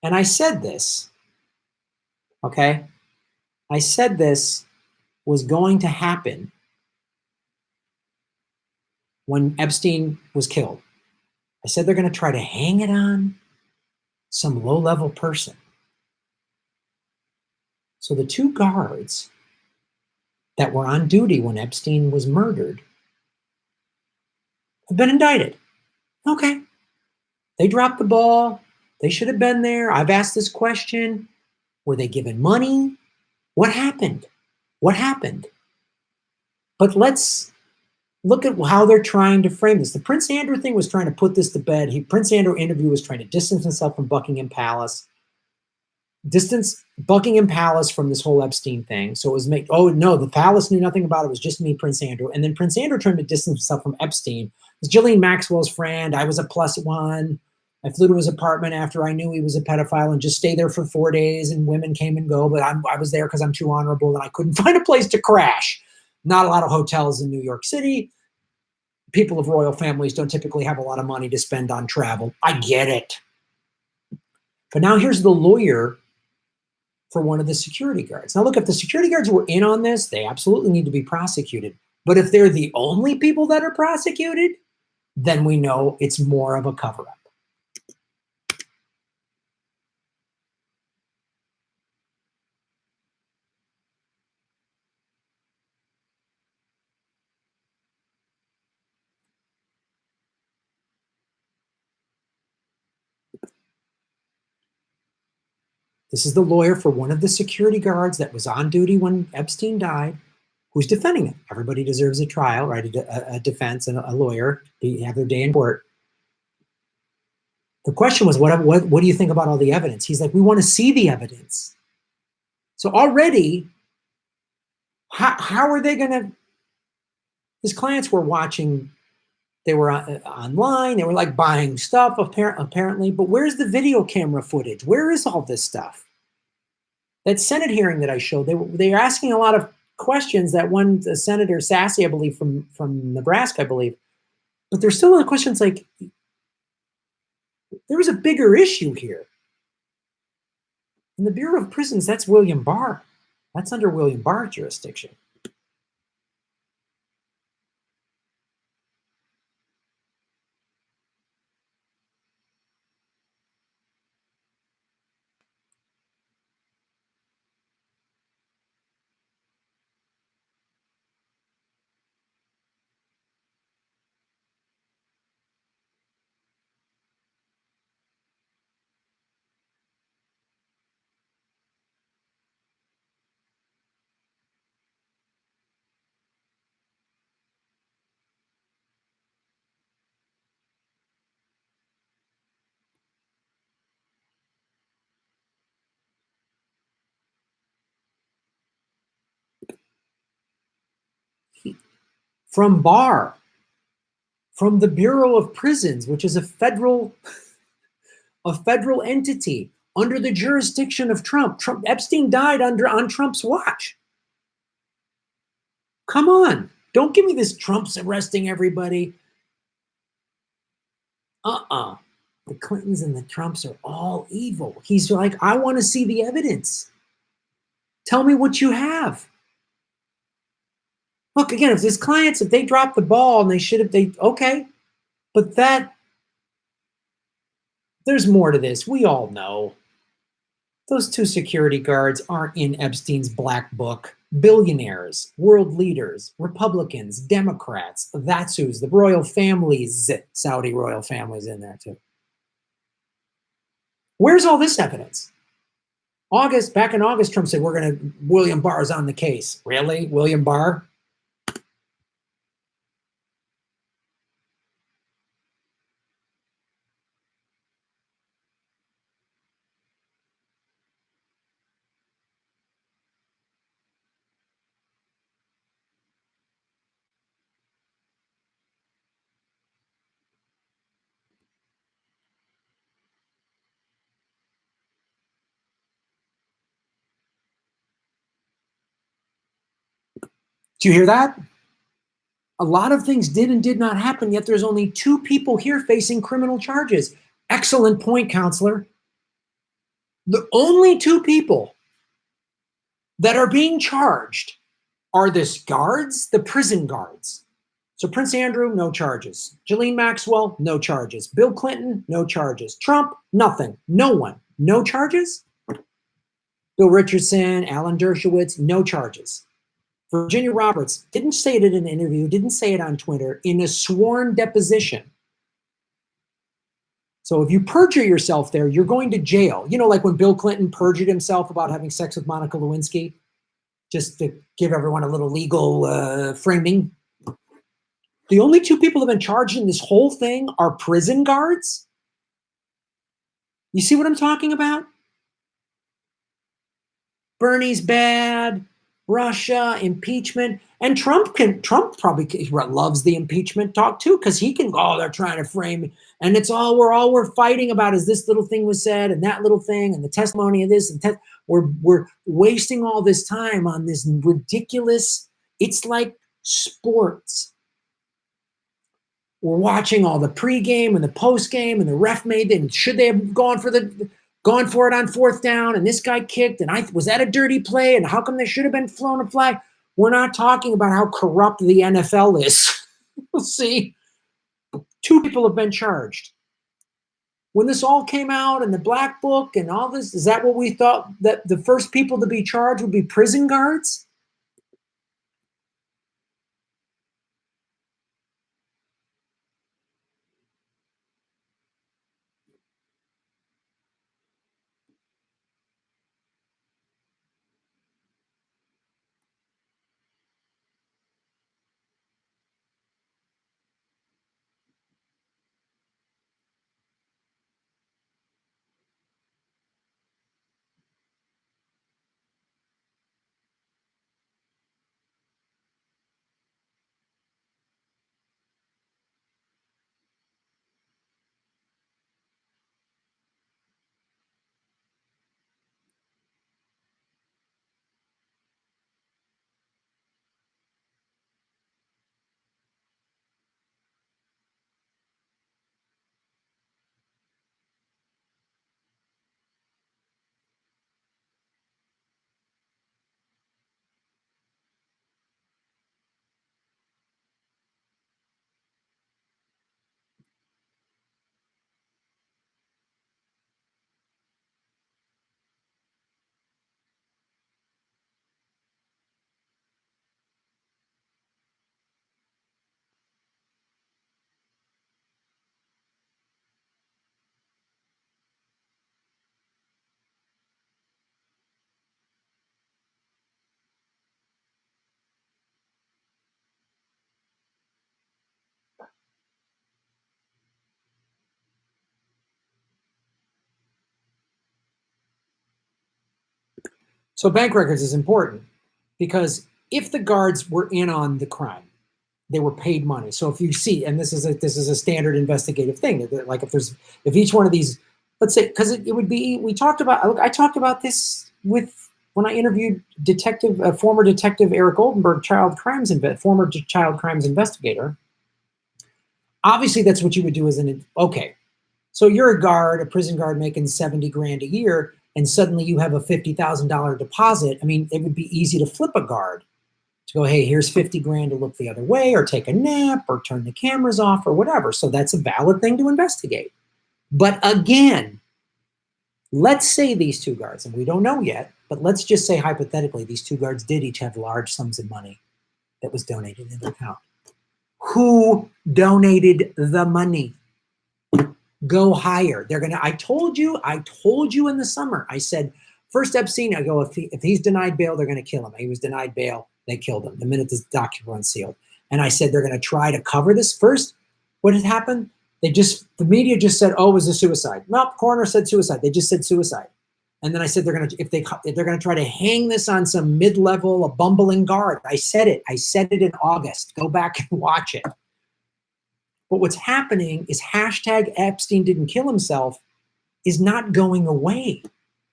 And I said this. Okay? I said this was going to happen when Epstein was killed. I said they're going to try to hang it on some low-level person. So the two guards that were on duty when Epstein was murdered have been indicted. Okay. They dropped the ball. They should have been there. I've asked this question. Were they given money? What happened? What happened? But let's Look at how they're trying to frame this. The Prince Andrew thing was trying to put this to bed. Prince Andrew interview was trying to distance himself from Buckingham Palace. Distance Buckingham Palace from this whole Epstein thing. So it was oh no, the palace knew nothing about it. It was just me, Prince Andrew. And then Prince Andrew trying to distance himself from Epstein. It was Ghislaine Maxwell's friend. I was a plus one. I flew to his apartment after I knew he was a pedophile and just stay there for 4 days and women came and go. But I was there because I'm too honorable and I couldn't find a place to crash. Not a lot of hotels in New York City. People of royal families don't typically have a lot of money to spend on travel. I get it. But now here's the lawyer for one of the security guards. Now look, if the security guards were in on this, they absolutely need to be prosecuted. But if they're the only people that are prosecuted, then we know it's more of a cover-up. This is the lawyer for one of the security guards that was on duty when Epstein died, who's defending him. Everybody deserves a trial, right? A defense and a lawyer have their day in court. The question was, what do you think about all the evidence? He's like, we want to see the evidence. So already, how are they going to? His clients were watching. They were online. They were like buying stuff, apparently. But where's the video camera footage? Where is all this stuff? That Senate hearing that I showed, they were asking a lot of questions. That one, Senator Sassy, I believe, from Nebraska, I believe. But there's still other questions like, there was a bigger issue here. In the Bureau of Prisons, that's William Barr. That's under William Barr jurisdiction. From Barr, from the Bureau of Prisons, which is a federal entity under the jurisdiction of Trump. Epstein died on Trump's watch. Come on. Don't give me this Trump's arresting everybody. The Clintons and the Trumps are all evil. He's like, I want to see the evidence. Tell me what you have. Look, again, if his clients, if they dropped the ball and okay. But there's more to this. We all know. Those two security guards aren't in Epstein's black book. Billionaires, world leaders, Republicans, Democrats. That's who's the royal families, Saudi royal families in there too. Where's all this evidence? Back in August, Trump said, William Barr's on the case. Really? William Barr? Do you hear that? A lot of things did and did not happen, yet there's only 2 people here facing criminal charges. Excellent point, counselor. The only 2 people that are being charged are the prison guards. So Prince Andrew, no charges. Ghislaine Maxwell, no charges. Bill Clinton, no charges. Trump, nothing. No one. No charges? Bill Richardson, Alan Dershowitz, no charges. Virginia Roberts didn't say it in an interview, didn't say it on Twitter, in a sworn deposition. So if you perjure yourself there, you're going to jail. You know, like when Bill Clinton perjured himself about having sex with Monica Lewinsky, just to give everyone a little legal framing. The only two people who have been charged in this whole thing are prison guards. You see what I'm talking about? Bernie's bad, Russia, impeachment. And Trump probably loves the impeachment talk too, because he can, they're trying to frame it. And it's we're fighting about is this little thing was said and that little thing and the testimony of this and we're wasting all this time on this ridiculous, it's like sports. We're watching all the pregame and the postgame and the ref made it, and should they have gone for it on fourth down, and this guy kicked, and was that a dirty play, and how come there should have been flown a flag? We're not talking about how corrupt the NFL is. We'll see. 2 people have been charged. When this all came out and the black book and all this, is that what we thought, that the first people to be charged would be prison guards? So bank records is important because if the guards were in on the crime, they were paid money. So if you see, and this is a standard investigative thing, like if each one of these, let's say, because it would be, I talked about this when I interviewed former detective Eric Oldenburg, former child crimes investigator. Obviously, that's what you would do okay. So you're a guard, a prison guard making 70 grand a year, and suddenly you have a $50,000 deposit. I mean, it would be easy to flip a guard to go, hey, here's 50 grand to look the other way or take a nap or turn the cameras off or whatever. So that's a valid thing to investigate. But again, let's say these 2 guards, and we don't know yet, but let's just say hypothetically, these 2 guards did each have large sums of money that was donated in their account. Who donated the money? Go higher. I told you in the summer, I said, first Epstein, I go, if he's denied bail, they're going to kill him. He was denied bail. They killed him the minute this document was unsealed. And I said, they're going to try to cover this first. What had happened? The media just said, oh, it was a suicide. No, coroner said suicide. They just said suicide. And then I said, if they're going to try to hang this on some mid-level, a bumbling guard. I said it in August. Go back and watch it. But what's happening is hashtag Epstein didn't kill himself is not going away.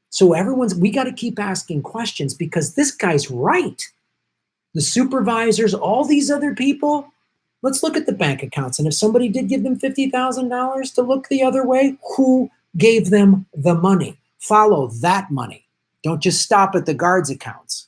So we got to keep asking questions because this guy's right. The supervisors, all these other people, let's look at the bank accounts. And if somebody did give them $50,000 to look the other way, who gave them the money? Follow that money. Don't just stop at the guards' accounts.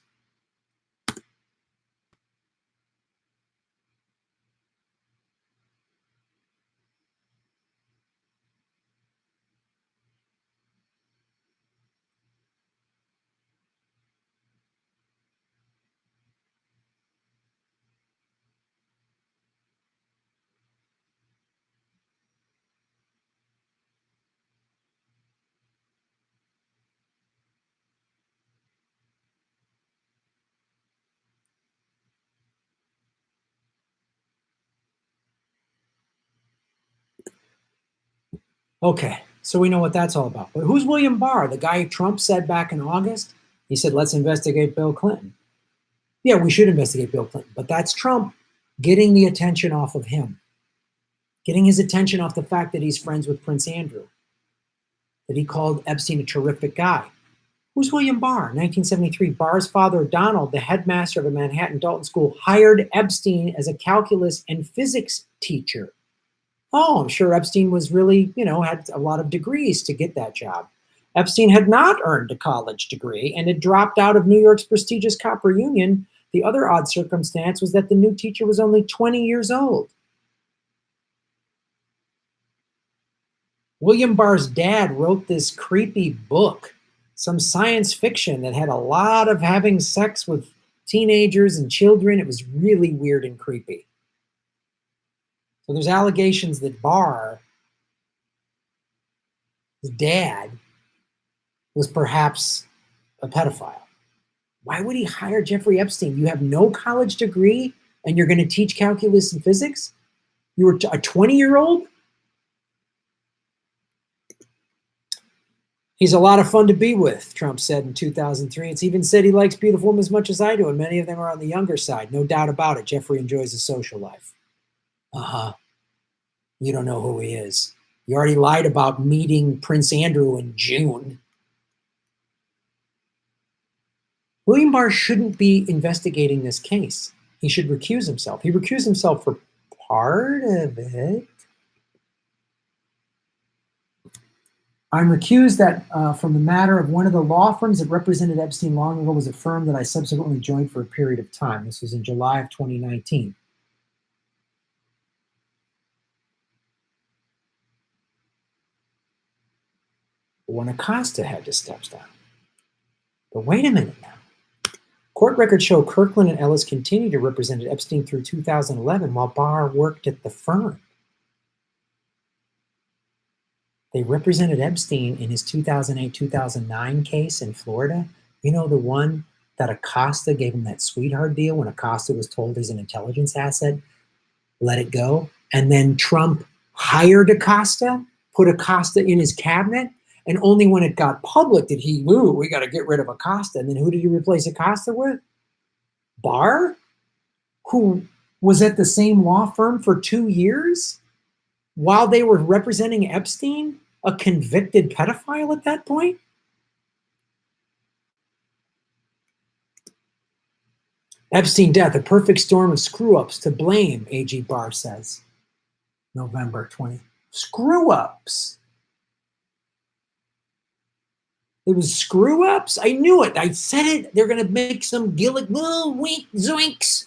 Okay, so we know what that's all about. But who's William Barr? The guy Trump said back in August? He said, let's investigate Bill Clinton. Yeah, we should investigate Bill Clinton. But that's Trump getting the attention off of him, getting his attention off the fact that he's friends with Prince Andrew, that he called Epstein a terrific guy. Who's William Barr? 1973, Barr's father, Donald, the headmaster of a Manhattan Dalton school, hired Epstein as a calculus and physics teacher. Oh, I'm sure Epstein was really, had a lot of degrees to get that job. Epstein had not earned a college degree and had dropped out of New York's prestigious Copper Union. The other odd circumstance was that the new teacher was only 20 years old. William Barr's dad wrote this creepy book, some science fiction that had a lot of having sex with teenagers and children. It was really weird and creepy. So there's allegations that Barr, his dad, was perhaps a pedophile. Why would he hire Jeffrey Epstein? You have no college degree and you're going to teach calculus and physics? You were a 20-year-old? He's a lot of fun to be with, Trump said in 2003. It's even said he likes beautiful women as much as I do, and many of them are on the younger side. No doubt about it. Jeffrey enjoys his social life. Uh-huh. You don't know who he is. You already lied about meeting Prince Andrew in June. William Barr shouldn't be investigating this case. He should recuse himself. He recused himself for part of it. I'm recused that from the matter of one of the law firms that represented Epstein long ago was a firm that I subsequently joined for a period of time. This was in July of 2019. When Acosta had to step down. But wait a minute now. Court records show Kirkland and Ellis continued to represent Epstein through 2011 while Barr worked at the firm. They represented Epstein in his 2008-2009 case in Florida. You know, the one that Acosta gave him that sweetheart deal when Acosta was told he's an intelligence asset, let it go. And then Trump hired Acosta, put Acosta in his cabinet, and only when it got public did he, we got to get rid of Acosta. And then who did he replace Acosta with? Barr, who was at the same law firm for 2 years while they were representing Epstein, a convicted pedophile at that point? Epstein death, a perfect storm of screw-ups to blame, AG Barr says. November 20. Screw-ups. It was screw-ups? I knew it. I said it. They're going to make some wink, zoinks.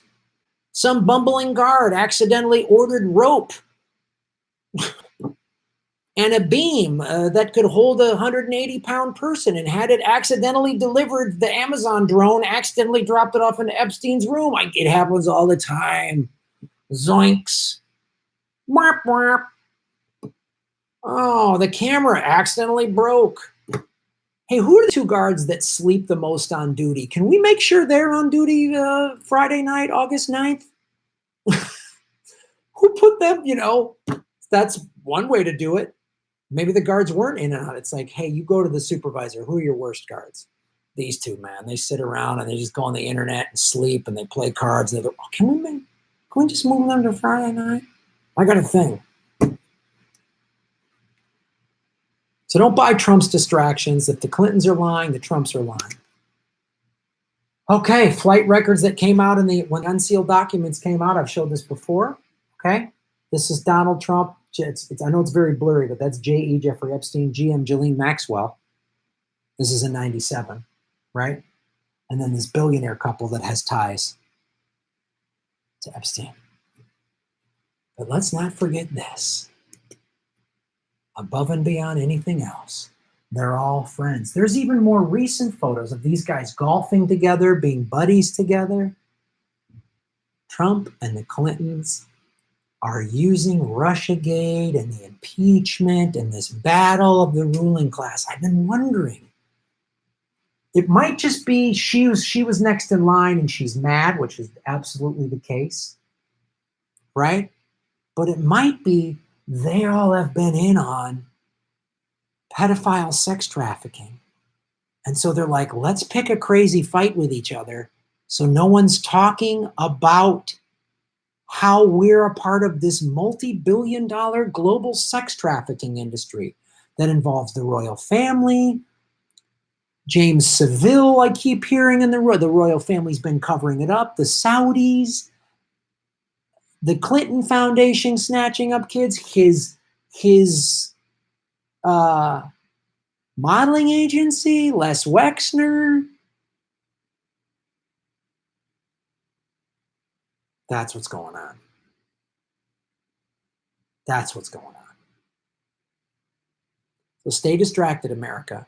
Some bumbling guard accidentally ordered rope and a beam that could hold a 180-pound person and had it accidentally delivered. The Amazon drone accidentally dropped it off into Epstein's room. It happens all the time. Zoinks. Whap, whap. Oh, the camera accidentally broke. Hey, who are the two guards that sleep the most on duty? Can we make sure they're on duty Friday night, August 9th? Who put them, that's one way to do it. Maybe the guards weren't in and out. It's like, hey, you go to the supervisor. Who are your worst guards? These two, man. They sit around and they just go on the internet and sleep and they play cards. And they go, can we just move them to Friday night? I got a thing. So don't buy Trump's distractions. If the Clintons are lying, the Trumps are lying. Okay, flight records that came out when unsealed documents came out. I've showed this before. Okay, this is Donald Trump. I know it's very blurry, but that's J.E. Jeffrey Epstein, GM Ghislaine Maxwell. This is in 97, right? And then this billionaire couple that has ties to Epstein. But let's not forget this. Above and beyond anything else, they're all friends. There's even more recent photos of these guys golfing together, being buddies together. Trump and the Clintons are using Russiagate and the impeachment and this battle of the ruling class. I've been wondering. It might just be she was next in line and she's mad, which is absolutely the case, right? But it might be they all have been in on pedophile sex trafficking. And so they're like, let's pick a crazy fight with each other so no one's talking about how we're a part of this multi-billion-dollar global sex trafficking industry that involves the royal family. James Seville, I keep hearing in the royal family's been covering it up. The Saudis, the Clinton Foundation snatching up kids, his modeling agency, Les Wexner. That's what's going on. That's what's going on. So stay distracted, America.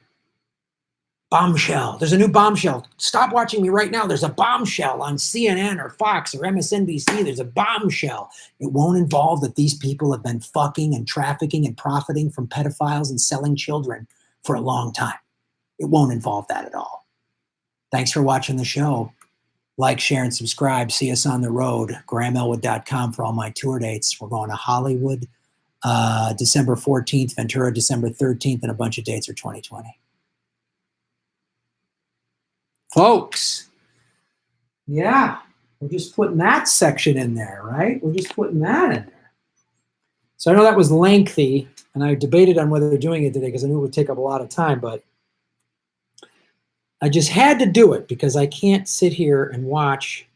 Bombshell. There's a new bombshell. Stop watching me right now. There's a bombshell on CNN or Fox or MSNBC. There's a bombshell. It won't involve that these people have been fucking and trafficking and profiting from pedophiles and selling children for a long time. It won't involve that at all. Thanks for watching the show. Like, share, and subscribe. See us on the road. GrahamElwood.com for all my tour dates. We're going to Hollywood December 14th, Ventura December 13th, and a bunch of dates for 2020. Folks, yeah, we're just putting that section in there, right? We're just putting that in there. So I know that was lengthy, and I debated on whether doing it today because I knew it would take up a lot of time, but I just had to do it because I can't sit here and watch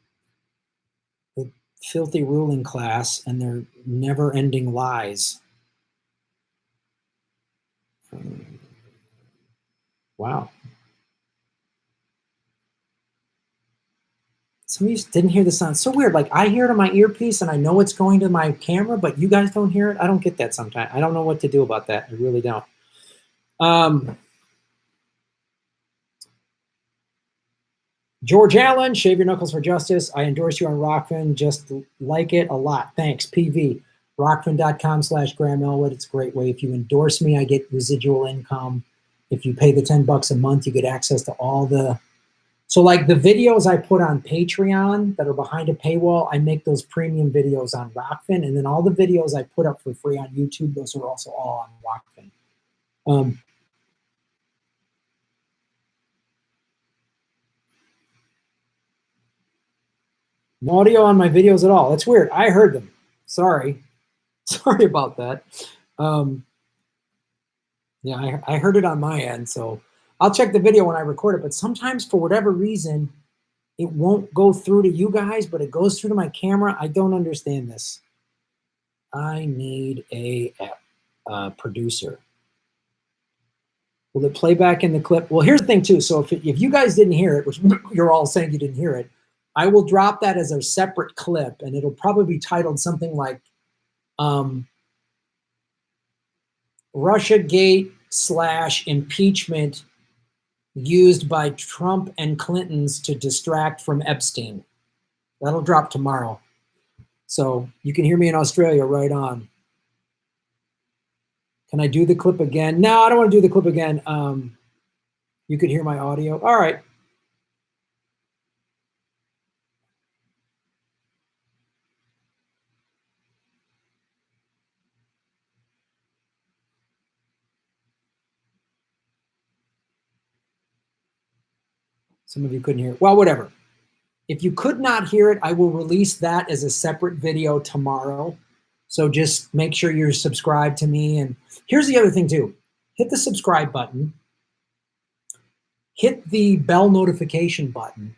the filthy ruling class and their never-ending lies. Wow. Some of you didn't hear the sound. It's so weird. Like, I hear it on my earpiece and I know it's going to my camera, but you guys don't hear it. I don't get that sometimes. I don't know what to do about that. I really don't. George Allen, shave your knuckles for justice. I endorse you on Rockfin. Just like it a lot. Thanks. PV. Rockfin.com/Graham Elwood. It's a great way. If you endorse me, I get residual income. If you pay the $10 a month, you get access to all the... So like the videos I put on Patreon that are behind a paywall, I make those premium videos on Rockfin. And then all the videos I put up for free on YouTube, those are also all on Rockfin. No audio on my videos at all. That's weird. I heard them. Sorry. Sorry about that. Yeah, I heard it on my end. So I'll check the video when I record it. But sometimes for whatever reason, it won't go through to you guys, but it goes through to my camera. I don't understand this. I need a producer. Will it play back in the clip? Well, here's the thing too. So if you guys didn't hear it, which you're all saying you didn't hear it, I will drop that as a separate clip, and it'll probably be titled something like Russiagate / impeachment used by Trump and Clinton's to distract from Epstein. That'll drop tomorrow. So you can hear me in Australia right on. Can I do the clip again? No, I don't want to do the clip again. You could hear my audio. All right. Some of you couldn't hear it. Well, whatever. If you could not hear it, I will release that as a separate video tomorrow. So just make sure you're subscribed to me. And here's the other thing too. Hit the subscribe button. Hit the bell notification button.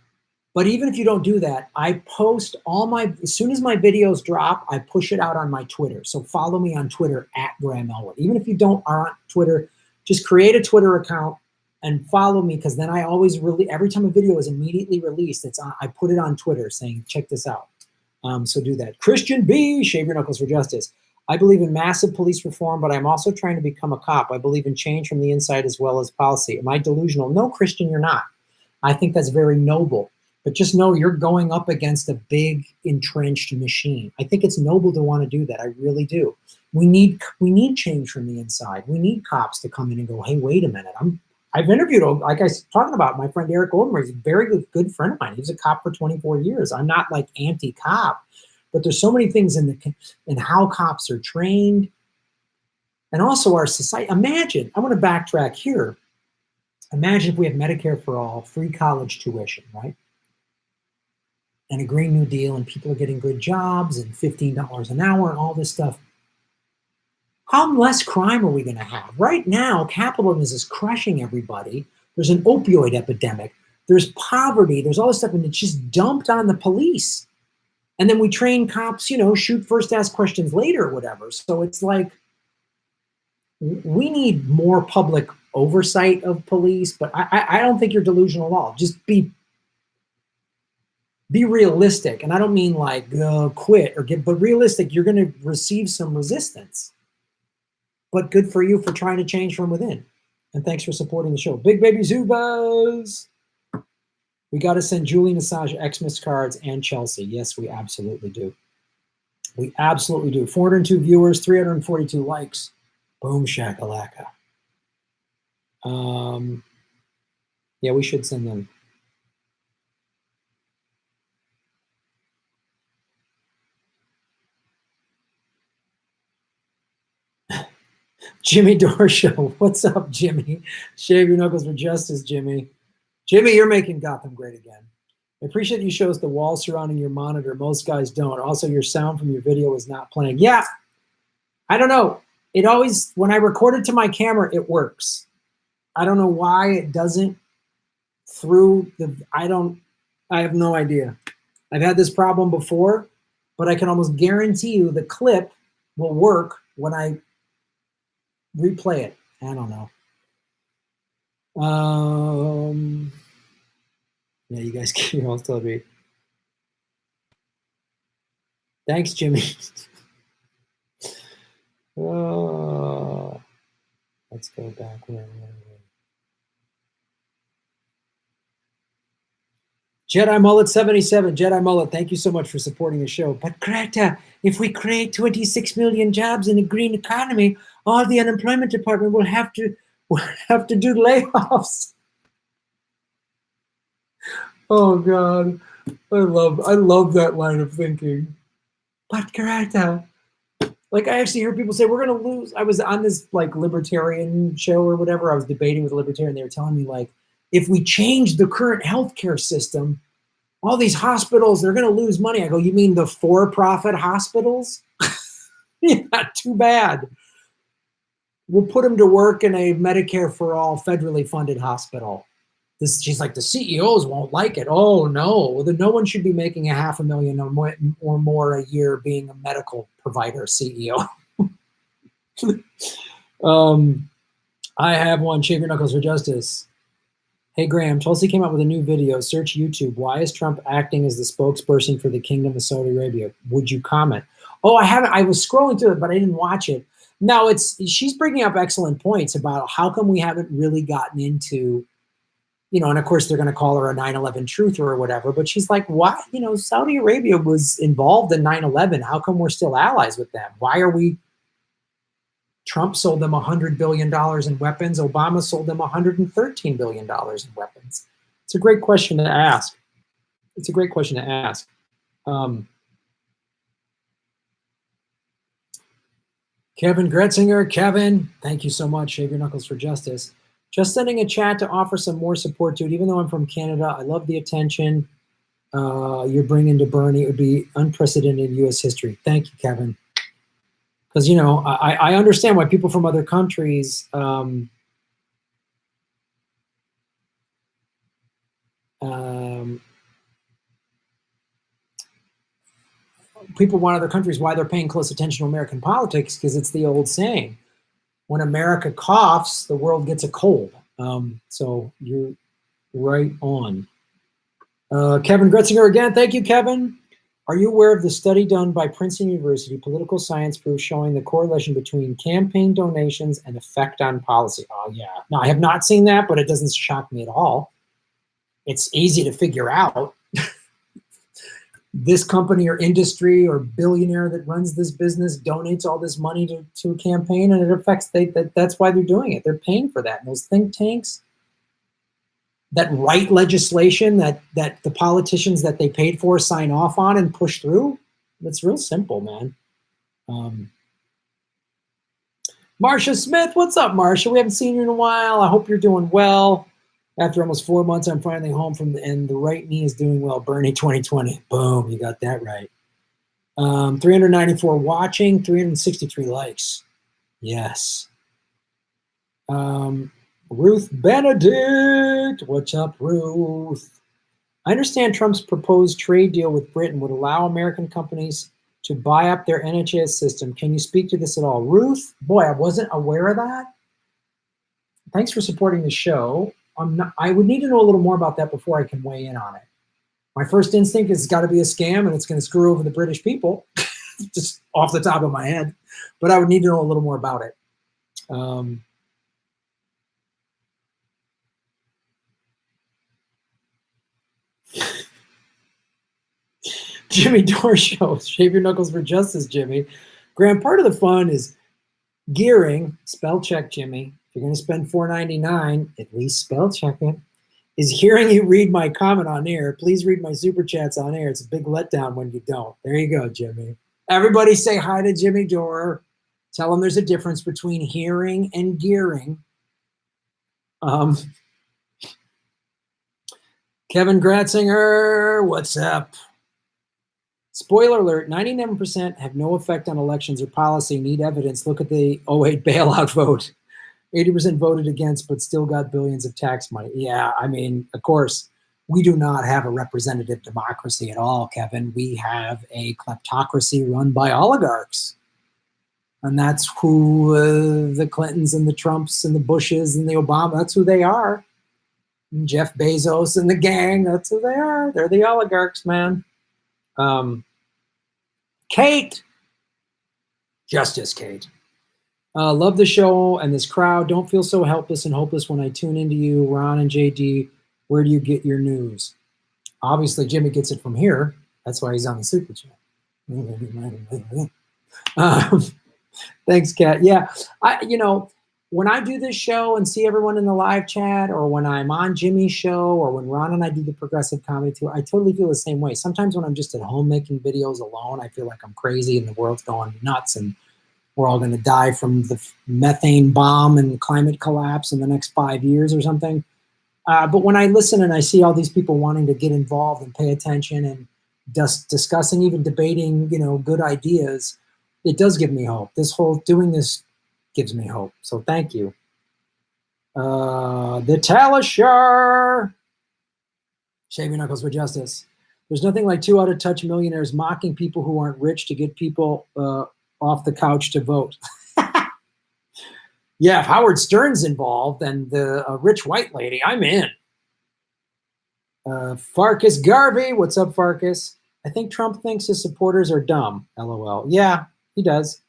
But even if you don't do that, I post as soon as my videos drop, I push it out on my Twitter. So follow me on Twitter @Graham Elwood. Even if you are on Twitter, just create a Twitter account and follow me, because then I always every time a video is immediately released, I put it on Twitter saying, check this out. So do that. Christian B, shave your knuckles for justice. I believe in massive police reform, but I'm also trying to become a cop. I believe in change from the inside as well as policy. Am I delusional? No, Christian, you're not. I think that's very noble. But just know you're going up against a big entrenched machine. I think it's noble to want to do that. I really do. We need change from the inside. We need cops to come in and go, hey, wait a minute. I've interviewed, like I was talking about, my friend Eric Goldmer. He's a very good friend of mine. He was a cop for 24 years. I'm not like anti-cop, but there's so many things in how cops are trained, And also our society, imagine, I want to backtrack here. Imagine if we have Medicare for all, free college tuition, right? And a Green New Deal, and people are getting good jobs and $15 an hour and all this stuff. How less crime are we going to have? Right now, capitalism is crushing everybody. There's an opioid epidemic. There's poverty. There's all this stuff, and it's just dumped on the police. And then we train cops, you know, shoot first, ask questions later or whatever. So it's like, we need more public oversight of police, but I don't think you're delusional at all. Just be realistic. And I don't mean like quit or but realistic. You're going to receive some resistance, but good for you for trying to change from within. And thanks for supporting the show. Big Baby Zubas. We got to send Julian Assange Xmas cards and Chelsea. Yes, we absolutely do. We absolutely do. 402 viewers, 342 likes. Boom shakalaka. Yeah, we should send them. Jimmy Dorshow, what's up, Jimmy? Shave your knuckles for justice, Jimmy. Jimmy, you're making Gotham great again. I appreciate you show us the wall surrounding your monitor. Most guys don't. Also, your sound from your video is not playing. Yeah, I don't know. It always, when I record it to my camera, it works. I don't know why it doesn't through the, I have no idea. I've had this problem before, but I can almost guarantee you the clip will work when I replay it. I don't know. Yeah, you guys can all still agree. Thanks, Jimmy. Let's go back. Jedi Mullet 77, Jedi Mullet, thank you so much for supporting the show. But Greta, if we create 26 million jobs in a green economy, all the unemployment department will have to do layoffs. Oh God, I love that line of thinking. But Greta, like I actually hear people say we're gonna lose. I was on this like libertarian show or whatever. I was debating with a libertarian. They were telling me like, if we change the current healthcare system, all these hospitals, they're going to lose money. I go, you mean the for-profit hospitals? Yeah, too bad. We'll put them to work in a Medicare for all federally funded hospital. She's like, the CEOs won't like it. Oh no, well, then no one should be making $500,000 or more a year being a medical provider CEO. I have one, Shave Your Knuckles for Justice. Hey Graham, Tulsi came out with a new video. Search YouTube. Why is Trump acting as the spokesperson for the Kingdom of Saudi Arabia? Would you comment? Oh, I haven't. I was scrolling through it, but I didn't watch it. No, she's bringing up excellent points about how come we haven't really gotten into, you know, and of course they're going to call her a 9/11 truther or whatever, but she's like, why? You know, Saudi Arabia was involved in 9/11. How come we're still allies with them? Why are we? Trump sold them $100 billion in weapons. Obama sold them $113 billion in weapons. It's a great question to ask. It's a great question to ask. Kevin Gretzinger, Kevin, thank you so much. Shave Your Knuckles for Justice. Just sending a chat to offer some more support to it. Even though I'm from Canada, I love the attention you're bringing to Bernie. It would be unprecedented in U.S. history. Thank you, Kevin. Because, you know, I understand why people from other countries people want other countries why they're paying close attention to American politics, because it's the old saying, when America coughs, the world gets a cold. So you're right on. Kevin Gretzinger again. Thank you, Kevin. Are you aware of the study done by Princeton University, Political Science Proof, showing the correlation between campaign donations and effect on policy? Oh, yeah. No, I have not seen that, but it doesn't shock me at all. It's easy to figure out. This company or industry or billionaire that runs this business donates all this money to a campaign, and it affects, that's why they're doing it. They're paying for that. And those think tanks that write legislation that the politicians that they paid for sign off on and push through, it's real simple, man. Marsha Smith, what's up, Marsha? We haven't seen you in a while. I hope you're doing well. After almost 4 months, I'm finally home and the right knee is doing well. Bernie 2020. Boom, you got that right. 394 watching, 363 likes. Yes. Ruth Benedict. What's up, Ruth? I understand Trump's proposed trade deal with Britain would allow American companies to buy up their NHS system. Can you speak to this at all? Ruth, boy, I wasn't aware of that. Thanks for supporting the show. I would need to know a little more about that before I can weigh in on it. My first instinct is it's got to be a scam and it's going to screw over the British people, just off the top of my head. But I would need to know a little more about it. Jimmy Dore Show. Shave your knuckles for justice, Jimmy. Graham, part of the fun is gearing. Spell check, Jimmy. If you're going to spend $4.99, at least spell check it. Is hearing you read my comment on air. Please read my super chats on air. It's a big letdown when you don't. There you go, Jimmy. Everybody say hi to Jimmy Dore. Tell him there's a difference between hearing and gearing. Kevin Gratzinger, what's up? Spoiler alert, 99% have no effect on elections or policy. Need evidence. Look at the 08 bailout vote. 80% voted against, but still got billions of tax money. Yeah, I mean, of course, we do not have a representative democracy at all, Kevin. We have a kleptocracy run by oligarchs. And that's who the Clintons and the Trumps and the Bushes and the Obama, that's who they are. And Jeff Bezos and the gang, that's who they are. They're the oligarchs, man. Kate. Justice, Kate. Love the show and this crowd. Don't feel so helpless and hopeless when I tune into you, Ron and JD. Where do you get your news? Obviously, Jimmy gets it from here. That's why he's on the super chat. Thanks, Kat. Yeah, when I do this show and see everyone in the live chat, or when I'm on Jimmy's show, or when Ron and I do the progressive comedy tour, I totally feel the same way. Sometimes when I'm just at home making videos alone, I feel like I'm crazy and the world's going nuts and we're all going to die from the methane bomb and climate collapse in the next 5 years or something. But when I listen and I see all these people wanting to get involved and pay attention and just discussing, even debating, good ideas, it does give me hope. Doing this gives me hope. So thank you. The Talishar. Shave your knuckles for justice. There's nothing like two out-of-touch millionaires mocking people who aren't rich to get people off the couch to vote. Yeah, if Howard Stern's involved and the rich white lady, I'm in. Farkas Garvey, what's up, Farkas? I think Trump thinks his supporters are dumb, LOL. Yeah, he does.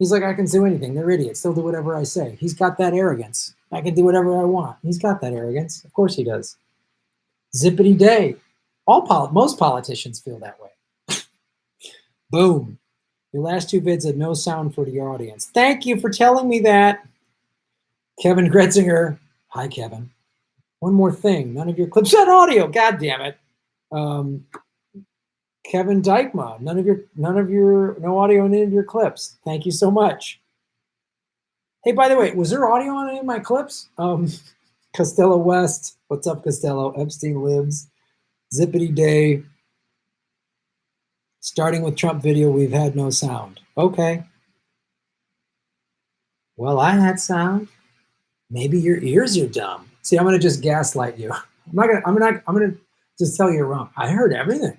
He's like, I can do anything. They're idiots. They'll do whatever I say. He's got that arrogance. I can do whatever I want. He's got that arrogance. Of course he does. Zippity day. Most politicians feel that way. Boom. Your last two vids had no sound for the audience. Thank you for telling me that. Kevin Gretzinger. Hi, Kevin. One more thing. None of your clips had audio. God damn it. Kevin Dykma. No audio in any of your clips. Thank you so much. Hey, by the way, was there audio on any of my clips? Costello West. What's up, Costello? Epstein lives. Zippity day. Starting with Trump video, we've had no sound. Okay. Well, I had sound. Maybe your ears are dumb. See, I'm gonna just gaslight you. I'm gonna just tell you you're wrong. I heard everything.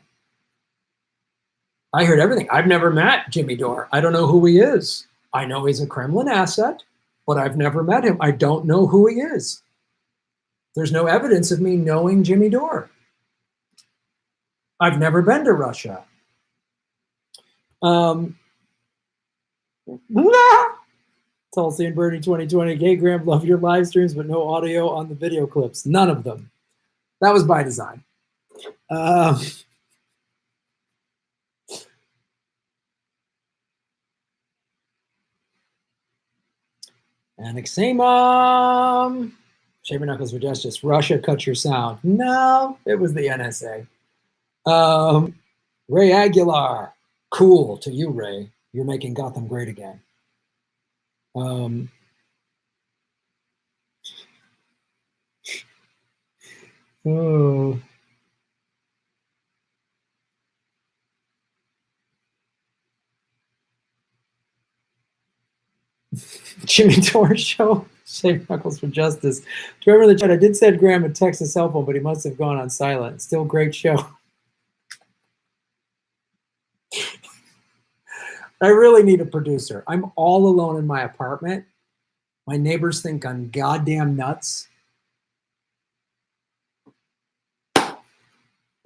I've never met Jimmy Dore. I don't know who he is. I know he's a Kremlin asset, but I've never met him. I don't know who he is. There's no evidence of me knowing Jimmy Dore. I've never been to Russia. Tulsi and Bernie 2020. Hey, Graham, love your live streams, but no audio on the video clips. None of them. That was by design. Annexamum. Shaver Knuckles for Justice. Russia cut your sound. No, it was the NSA. Ray Aguilar. Cool to you, Ray. You're making Gotham great again. Um, oh. Jimmy Dore show. Shave Knuckles for Justice. To whoever in the chat, I did send Graham a text and cell phone, but he must have gone on silent. Still great show. I really need a producer. I'm all alone in my apartment. My neighbors think I'm goddamn nuts. But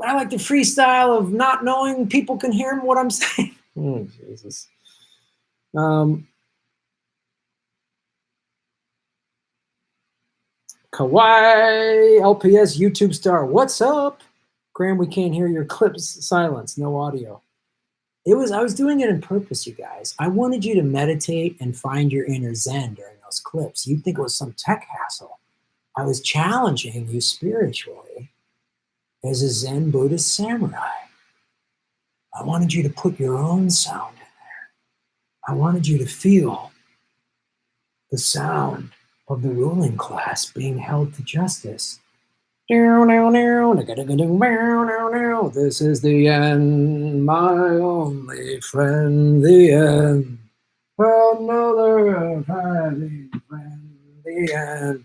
I like the freestyle of not knowing people can hear what I'm saying. Oh, Jesus. Kawhi, LPS, YouTube star. What's up? Graham, we can't hear your clips. Silence, no audio. I was doing it on purpose, you guys. I wanted you to meditate and find your inner zen during those clips. You'd think it was some tech hassle. I was challenging you spiritually as a Zen Buddhist samurai. I wanted you to put your own sound in there. I wanted you to feel the sound of the ruling class being held to justice. This is the end, my only friend, the end. Another happy friend, the end.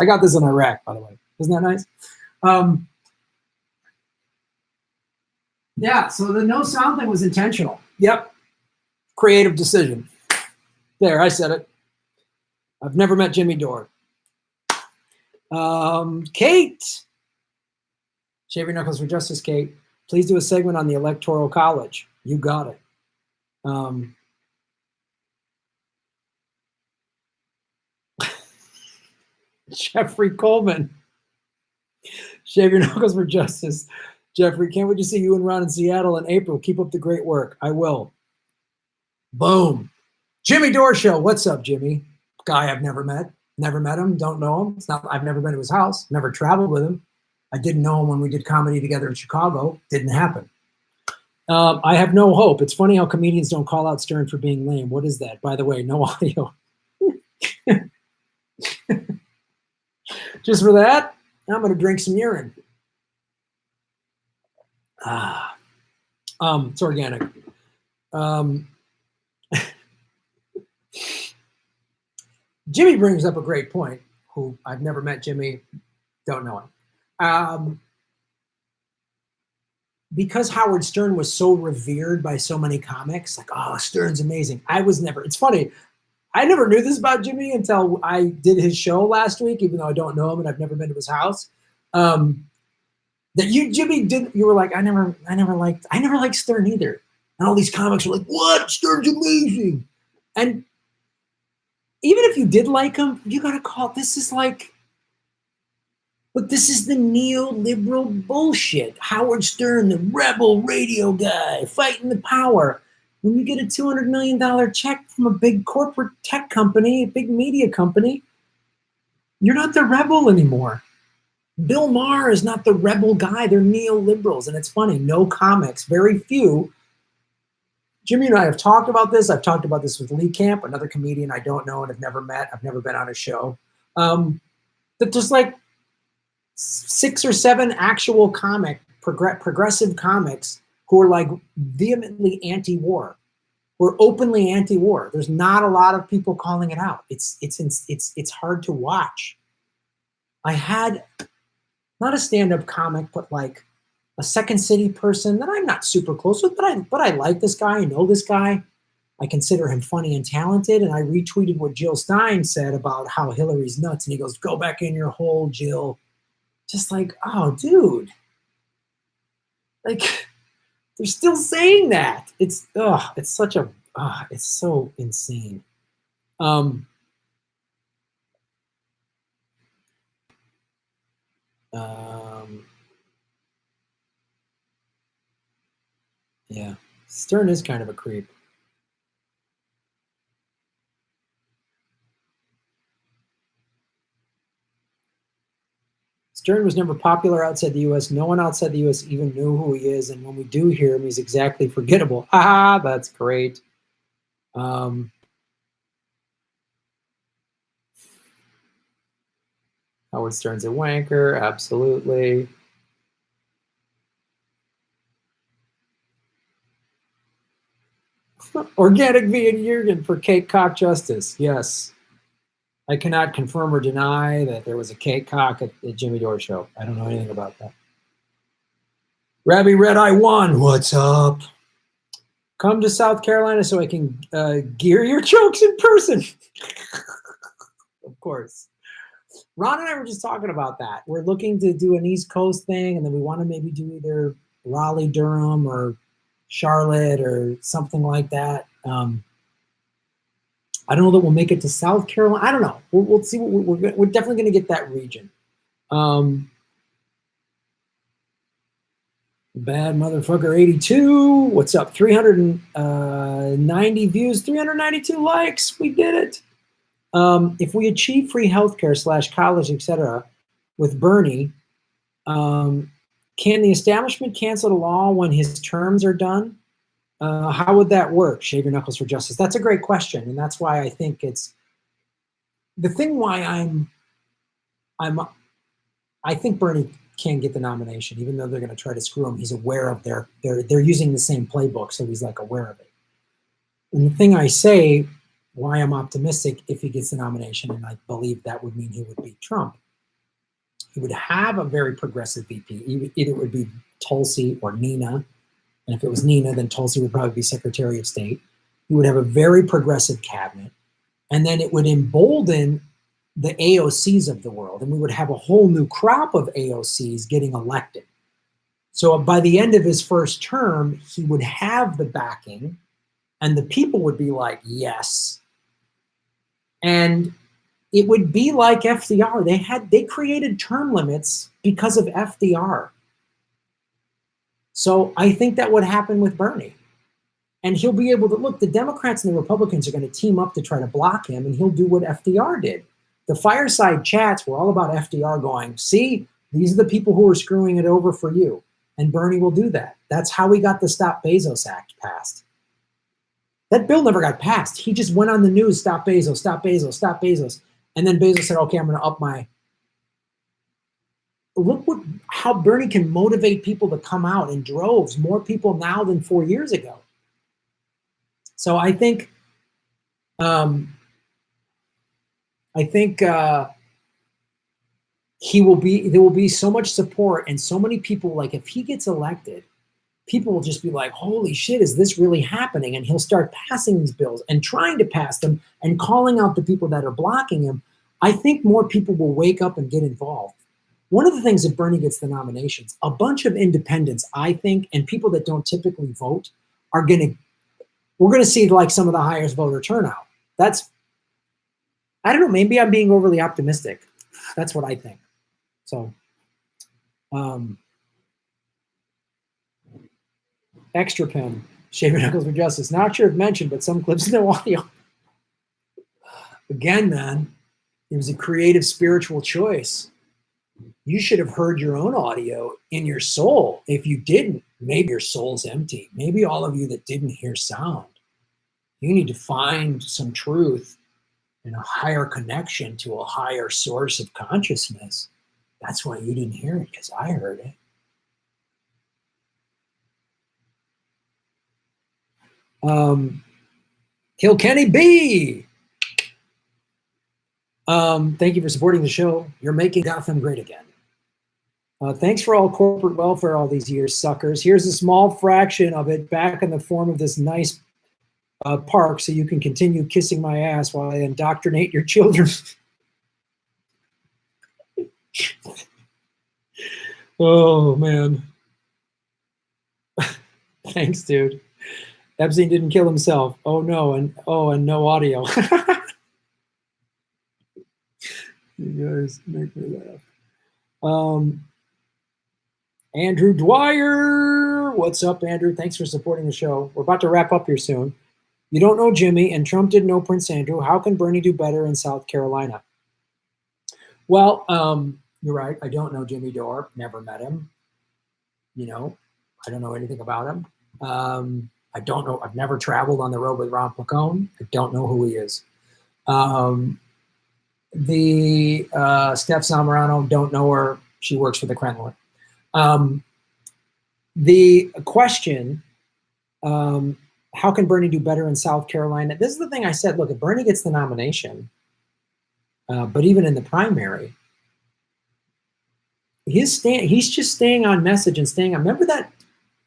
I got this in Iraq, by the way. Isn't that nice? Yeah, so the no sound thing was intentional. Yep. Creative decision. There, I said it. I've never met Jimmy Dore. Kate. Shaving Knuckles for Justice, Kate. Please do a segment on the Electoral College. You got it. Jeffrey Coleman. Shave your knuckles for justice. Jeffrey, can't wait to see you and Ron in Seattle in April. Keep up the great work. I will. Boom. Jimmy Dore Show. What's up, Jimmy? Guy I've never met. Never met him. Don't know him. It's not. I've never been to his house. Never traveled with him. I didn't know him when we did comedy together in Chicago. Didn't happen. I have no hope. It's funny how comedians don't call out Stern for being lame. What is that? By the way, no audio. Just for that, I'm going to drink some urine. It's organic. Jimmy brings up a great point, who I've never met Jimmy, don't know him. Because Howard Stern was so revered by so many comics, like, oh, Stern's amazing. It's funny, I never knew this about Jimmy until I did his show last week, even though I don't know him and I've never been to his house. That you were like, I never liked Stern either. And all these comics were like, what? Stern's amazing. And even if you did like him, you got to call it, this is the neoliberal bullshit. Howard Stern, the rebel radio guy, fighting the power. When you get a $200 million check from a big corporate tech company, a big media company, you're not the rebel anymore. Bill Maher is not the rebel guy. They're neoliberals. And it's funny, no comics, very few. Jimmy and I have talked about this. I've talked about this with Lee Camp, another comedian I don't know and have never met. I've never been on a show. That there's like 6 or 7 actual progressive comics who are like vehemently anti-war, who are openly anti-war. There's not a lot of people calling it out. It's hard to watch. I had not a stand-up comic, but like a Second City person that I'm not super close with, but I like this guy. I know this guy. I consider him funny and talented. And I retweeted what Jill Stein said about how Hillary's nuts. And he goes, go back in your hole, Jill. Just like, oh, dude. Like, they're still saying that. It's so insane. Yeah, Stern is kind of a creep. Stern was never popular outside the U.S. No one outside the U.S. even knew who he is, and when we do hear him, he's exactly forgettable. Ah, that's great. Howard Stern's a wanker, absolutely. Organic vegan Jurgen for cake cock justice. Yes. I cannot confirm or deny that there was a cake cock at the Jimmy Dore show. I don't know anything about that. Rabbi Red Eye 1, what's up? Come to South Carolina so I can gear your jokes in person. Of course. Ron and I were just talking about that. We're looking to do an East Coast thing, and then we want to maybe do either Raleigh, Durham, or Charlotte, or something like that. I don't know that we'll make it to South Carolina. I don't know. We'll see. We're definitely going to get that region. Bad motherfucker 82. What's up? 390 views, 392 likes. We did it. If we achieve free healthcare / college, etc., with Bernie, can the establishment cancel the law when his terms are done? How would that work? Shave your knuckles for justice. That's a great question, and that's why I think it's the thing. Why I think Bernie can get the nomination, even though they're going to try to screw him. He's aware of they're using the same playbook, so he's like aware of it. And the thing I say, why I'm optimistic if he gets the nomination, and I believe that would mean he would beat Trump. He would have a very progressive VP. Either it would be Tulsi or Nina. And if it was Nina, then Tulsi would probably be Secretary of State. He would have a very progressive cabinet. And then it would embolden the AOCs of the world. And we would have a whole new crop of AOCs getting elected. So by the end of his first term, he would have the backing, and the people would be like, yes. And it would be like FDR. They created term limits because of FDR. So I think that would happen with Bernie. And he'll be able to, look, the Democrats and the Republicans are going to team up to try to block him, and he'll do what FDR did. The fireside chats were all about FDR going, see, these are the people who are screwing it over for you. And Bernie will do that. That's how we got the Stop Bezos Act passed. That bill never got passed. He just went on the news, stop Bezos, stop Bezos, stop Bezos. And then Bezos said, okay, I'm going to up my... Look how Bernie can motivate people to come out in droves, more people now than 4 years ago. So I think there will be so much support and so many people, like if he gets elected, people will just be like, holy shit, is this really happening? And he'll start passing these bills and trying to pass them and calling out the people that are blocking him. I think more people will wake up and get involved. One of the things if Bernie gets the nominations, a bunch of independents, I think, and people that don't typically vote we're going to see like some of the highest voter turnout. I don't know, maybe I'm being overly optimistic. That's what I think. So, extra pen, shave your knuckles for justice. Not sure if mentioned, but some clips no audio. Again, man, it was a creative spiritual choice. You should have heard your own audio in your soul. If you didn't, maybe your soul's empty. Maybe all of you that didn't hear sound, you need to find some truth and a higher connection to a higher source of consciousness. That's why you didn't hear it, because I heard it. Kilkenny B. Thank you for supporting the show. You're making Gotham great again. Thanks for all corporate welfare all these years, suckers. Here's a small fraction of it back in the form of this nice park so you can continue kissing my ass while I indoctrinate your children. Oh, man. Thanks, dude. Epstein didn't kill himself. Oh, no. And no audio. You guys make me laugh. Andrew Dwyer. What's up, Andrew? Thanks for supporting the show. We're about to wrap up here soon. You don't know Jimmy, and Trump didn't know Prince Andrew. How can Bernie do better in South Carolina? Well, You're right. I don't know Jimmy Dore. Never met him. You know, I don't know anything about him. I don't know. I've never traveled on the road with Ron Placone. I don't know who he is. The Steph Zamorano, don't know her. She works for the Kremlin. The question, how can Bernie do better in South Carolina? This is the thing I said. Look, if Bernie gets the nomination, but even in the primary, he's just staying on message and staying on.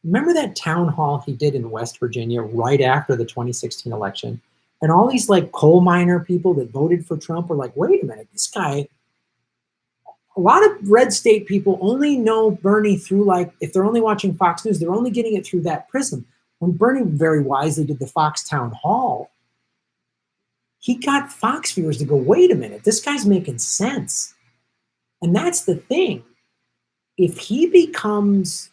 Remember that town hall he did in West Virginia right after the 2016 election? And all these like coal miner people that voted for Trump were like, wait a minute, this guy, a lot of red state people only know Bernie through, like, if they're only watching Fox News, they're only getting it through that prism. When Bernie very wisely did the Fox town hall, he got Fox viewers to go, wait a minute, this guy's making sense. And that's the thing. If he becomes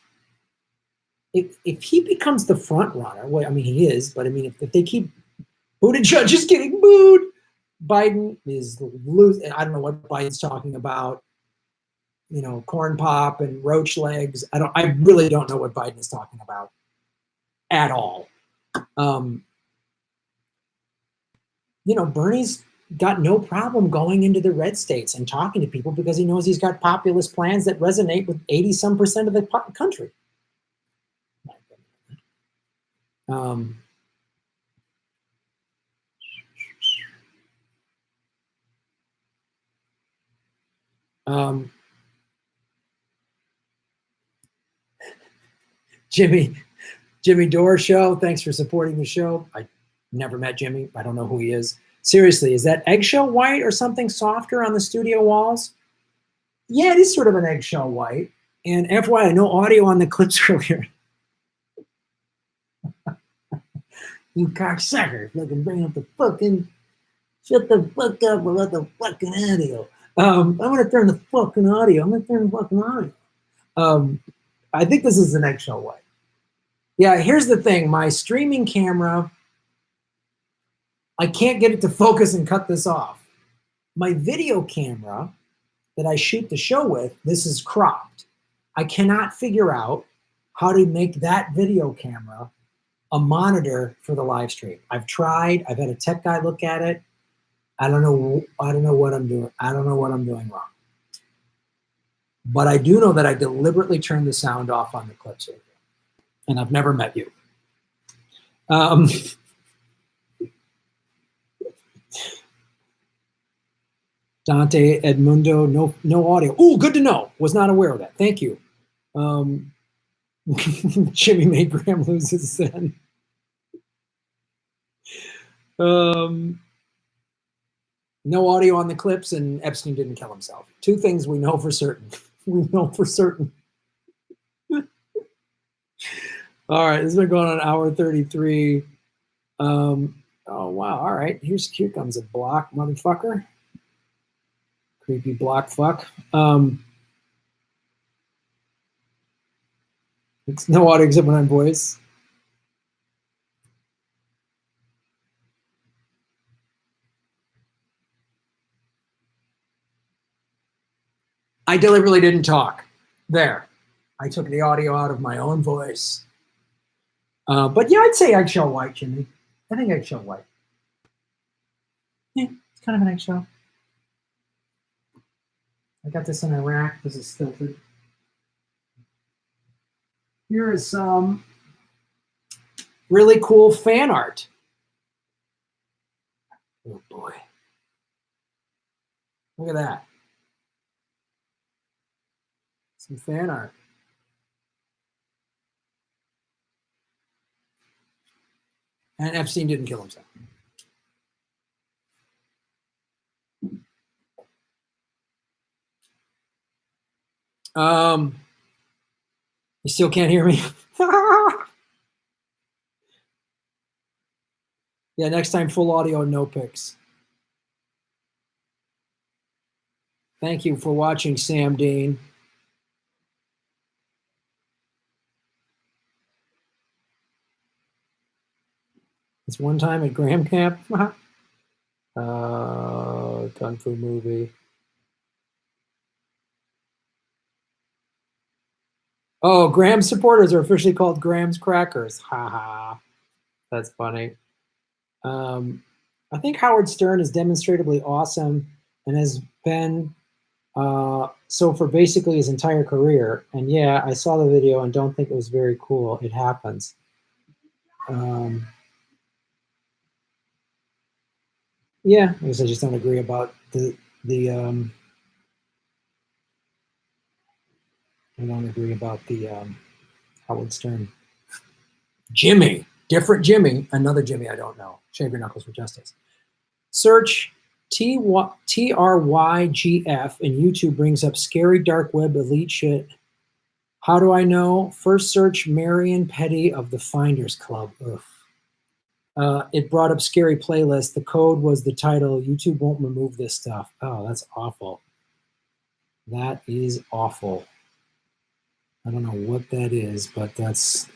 the front runner, well, I mean, he is, but I mean, if they keep Buttigieg is getting booed, Biden is losing. I don't know what Biden's talking about. You know, corn pop and roach legs. I really don't know what Biden is talking about at all. You know, Bernie's got no problem going into the red states and talking to people because he knows he's got populist plans that resonate with 80-some% of the country. Jimmy Dore show. Thanks for supporting the show. I never met Jimmy. I don't know who he is. Seriously, is that eggshell white or something softer on the studio walls? Yeah, it is sort of an eggshell white. And FYI, no audio on the clips earlier. You cocksucker. Fucking bring up the fucking, shut the fuck up about the fucking audio. I'm going to turn the fucking audio. I think this is an eggshell white. Yeah, here's the thing. My streaming camera, I can't get it to focus and cut this off. My video camera that I shoot the show with, this is cropped. I cannot figure out how to make that video camera a monitor for the live stream. I've tried. I've had a tech guy look at it. I don't know what I'm doing. I don't know what I'm doing wrong. But I do know that I deliberately turned the sound off on the clips over. And I've never met you. Dante Edmundo, no audio. Oh, good to know. Was not aware of that. Thank you. Jimmy made Graham lose his zen. No audio on the clips, and Epstein didn't kill himself. Two things we know for certain. All right, this has been going on hour 33. Oh, wow. All right, here comes a block, motherfucker. Creepy block fuck. It's no audio except when I'm voice. I deliberately didn't talk. There. I took the audio out of my own voice. But yeah, I'd say eggshell white, Jimmy. I think eggshell white. Yeah, it's kind of an eggshell. I got this in a rack. This is stilted. Here is some really cool fan art. Oh boy. Look at that. Some fan art. And Epstein didn't kill himself. You still can't hear me? Yeah, next time full audio, no pics. Thank you for watching, Sam Dean. It's one time at Graham Camp. Kung Fu movie. Oh, Graham's supporters are officially called Graham's Crackers. Ha ha. That's funny. I think Howard Stern is demonstrably awesome and has been so for basically his entire career. And yeah, I saw the video and don't think it was very cool. It happens. Yeah, I guess I just don't agree about the I don't agree about the Howard Stern. Jimmy, different Jimmy, another Jimmy I don't know. Shave your knuckles for justice. Search TRYGF and YouTube brings up scary dark web elite shit. How do I know? First search Marion Petty of the Finders Club. It brought up scary playlist. The code was the title. YouTube won't remove this stuff. Oh, that's awful. That is awful. I don't know what that is, but that's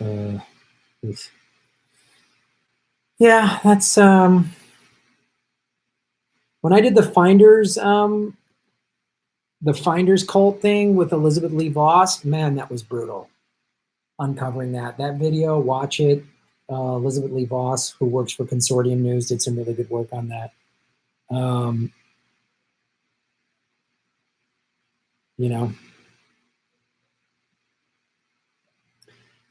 yeah, that's when I did the Finders cult thing with Elizabeth Lee Voss, man, that was brutal. Uncovering that video, watch it. Elizabeth Lee Voss, who works for Consortium News, did some really good work on that. You know,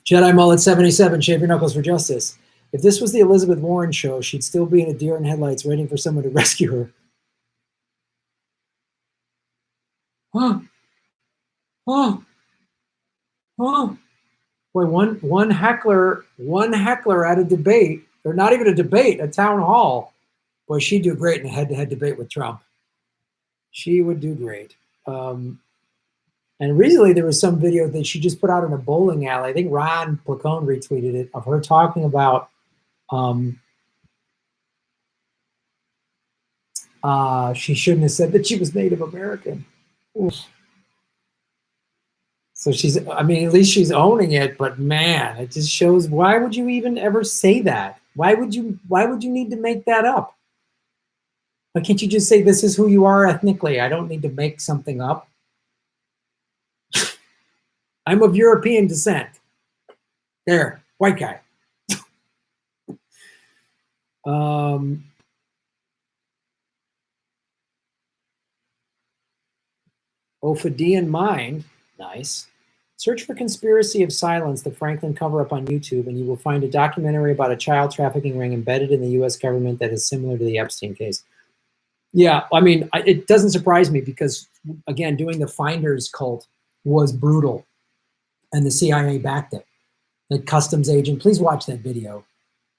Jedi Mullet 77, shave your knuckles for justice. If this was the Elizabeth Warren show, she'd still be in a deer in headlights waiting for someone to rescue her. Huh. Huh. Huh. Boy, one heckler at a debate, or not even a debate, a town hall. Boy, she'd do great in a head-to-head debate with Trump. She would do great. And recently there was some video that she just put out in a bowling alley. I think Ron Placone retweeted it, of her talking about she shouldn't have said that she was Native American. Oof. So I mean, at least she's owning it, but man, it just shows, why would you even ever say that? Why would you need to make that up? Why can't you just say this is who you are ethnically? I don't need to make something up. I'm of European descent. There, white guy. Ophidian Mind, nice. Search for Conspiracy of Silence, the Franklin cover-up on YouTube, and you will find a documentary about a child trafficking ring embedded in the U.S. government that is similar to the Epstein case. Yeah, I mean, it doesn't surprise me because, again, doing the Finders cult was brutal, and the CIA backed it. The customs agent, please watch that video.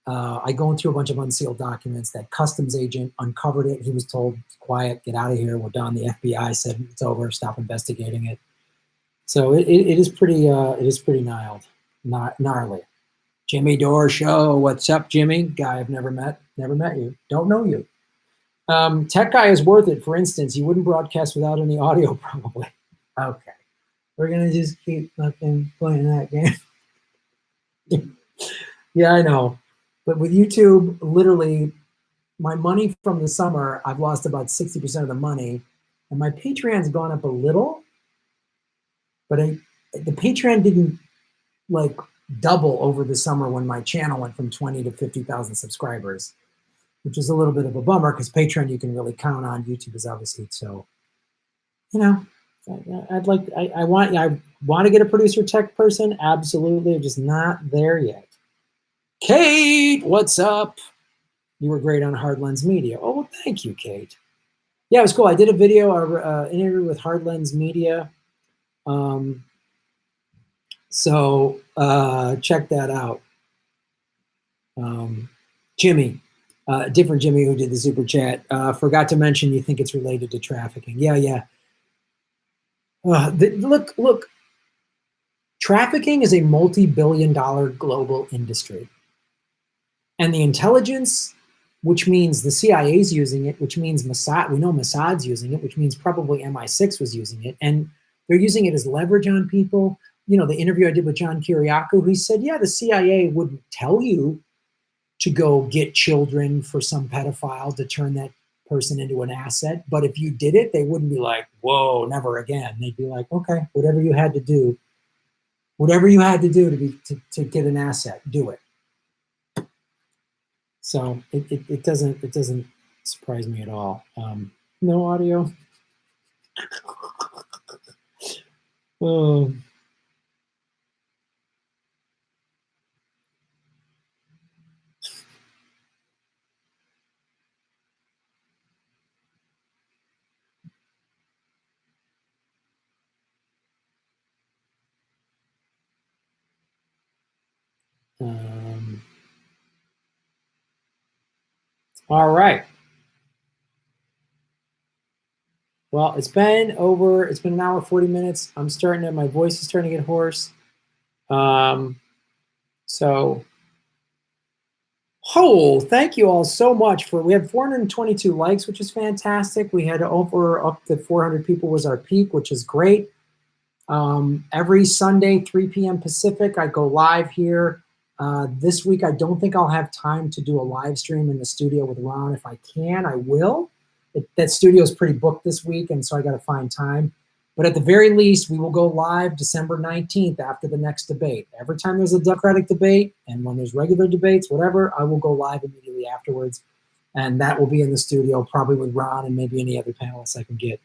I go through a bunch of unsealed documents. That customs agent uncovered it. He was told, quiet, get out of here, we're done. The FBI said it's over, stop investigating it. So it is pretty gnarly. Jimmy Dore Show, what's up, Jimmy? Guy I've never met you, don't know you. Tech Guy is worth it. For instance, you wouldn't broadcast without any audio, probably. Okay, we're gonna just keep fucking playing that game. Yeah, I know. But with YouTube, literally, my money from the summer, I've lost about 60% of the money, and my Patreon's gone up a little, but the Patreon didn't like double over the summer when my channel went from 20 to 50,000 subscribers, which is a little bit of a bummer because Patreon you can really count on. YouTube is obviously so. You know, I want to get a producer tech person. Absolutely, I'm just not there yet. Kate, what's up? You were great on Hard Lens Media. Oh, well, thank you, Kate. Yeah, it was cool. I did a video, interview with Hard Lens Media. So check that out. Jimmy, different Jimmy who did the super chat. Forgot to mention you think it's related to trafficking. Yeah. Look. Trafficking is a multi-billion-dollar global industry. And the intelligence, which means the CIA's using it, which means Mossad, we know Mossad's using it, which means probably MI6 was using it, and they're using it as leverage on people. You know, the interview I did with John Kiriakou, he said, yeah, the CIA wouldn't tell you to go get children for some pedophile to turn that person into an asset, but if you did it, they wouldn't be like, whoa, never again. They'd be like, okay, whatever you had to do. Whatever you had to do to get an asset, do it. So it doesn't surprise me at all. No audio. Oh. All right. Well, it's been an hour, 40 minutes. My voice is starting to get hoarse. So, thank you all so much we had 422 likes, which is fantastic. We had up to 400 people was our peak, which is great. Every Sunday, 3 p.m. Pacific, I go live here. This week, I don't think I'll have time to do a live stream in the studio with Ron. If I can, I will. That studio is pretty booked this week, and so I got to find time. But at the very least, we will go live December 19th after the next debate. Every time there's a Democratic debate, and when there's regular debates, whatever, I will go live immediately afterwards. And that will be in the studio, probably with Ron and maybe any other panelists I can get.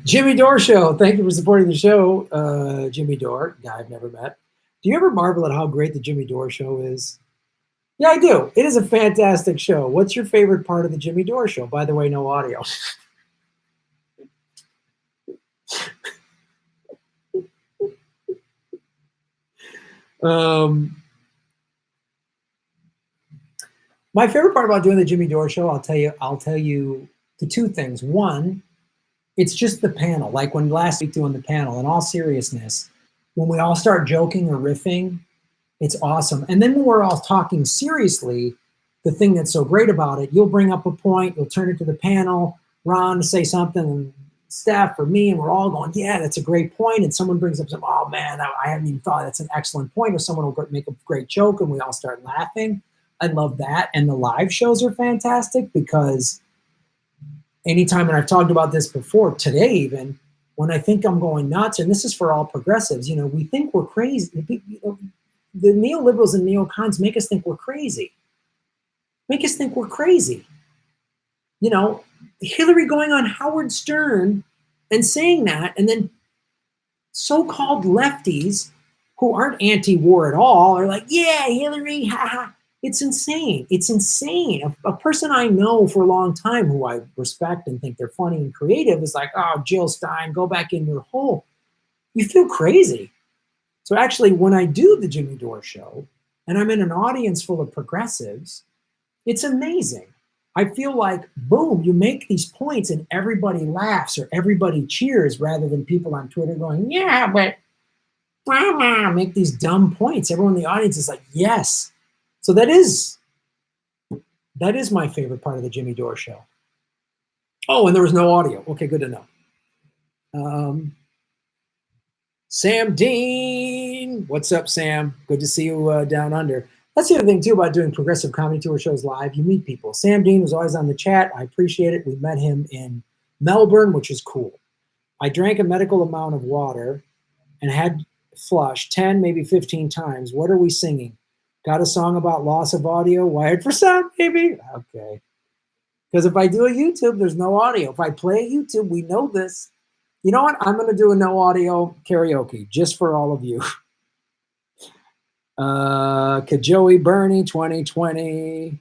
Jimmy Dore Show, thank you for supporting the show. Jimmy Dore, guy I've never met. Do you ever marvel at how great the Jimmy Dore Show is? Yeah, I do. It is a fantastic show. What's your favorite part of the Jimmy Dore Show? By the way, no audio. My favorite part about doing the Jimmy Dore Show, I'll tell you the two things. One, it's just the panel. Like when last week doing the panel, in all seriousness, when we all start joking or riffing, it's awesome. And then when we're all talking seriously, the thing that's so great about it, you'll bring up a point, you'll turn it to the panel, Ron to say something, and Steph or me, and we're all going, yeah, that's a great point. And someone brings up something, oh man, I haven't even thought that's an excellent point. Or someone will make a great joke and we all start laughing. I love that. And the live shows are fantastic because anytime, and I've talked about this before, today even, when I think I'm going nuts, and this is for all progressives, we think we're crazy. The neoliberals and neocons make us think we're crazy. Hillary going on Howard Stern and saying that, and then so-called lefties who aren't anti-war at all are like, yeah, Hillary, haha. It's insane. It's insane. A person I know for a long time who I respect and think they're funny and creative is like, oh, Jill Stein, go back in your hole. You feel crazy. So actually, when I do the Jimmy Dore Show and I'm in an audience full of progressives, it's amazing. I feel like, boom, you make these points and everybody laughs or everybody cheers rather than people on Twitter going, yeah, but make these dumb points. Everyone in the audience is like, yes. So that is my favorite part of the Jimmy Dore Show. Oh, and there was no audio. Okay, good to know. Sam Dean, what's up, Sam? Good to see you down under. That's the other thing, too, about doing progressive comedy tour shows live. You meet people. Sam Dean was always on the chat. I appreciate it. We met him in Melbourne, which is cool. I drank a medical amount of water and had flushed 10, maybe 15 times. What are we singing? Got a song about loss of audio? Wired for sound, maybe? Okay. Because if I do a YouTube, there's no audio. If I play a YouTube, we know this. You know what? I'm going to do a no audio karaoke just for all of you. Kajoey Bernie 2020.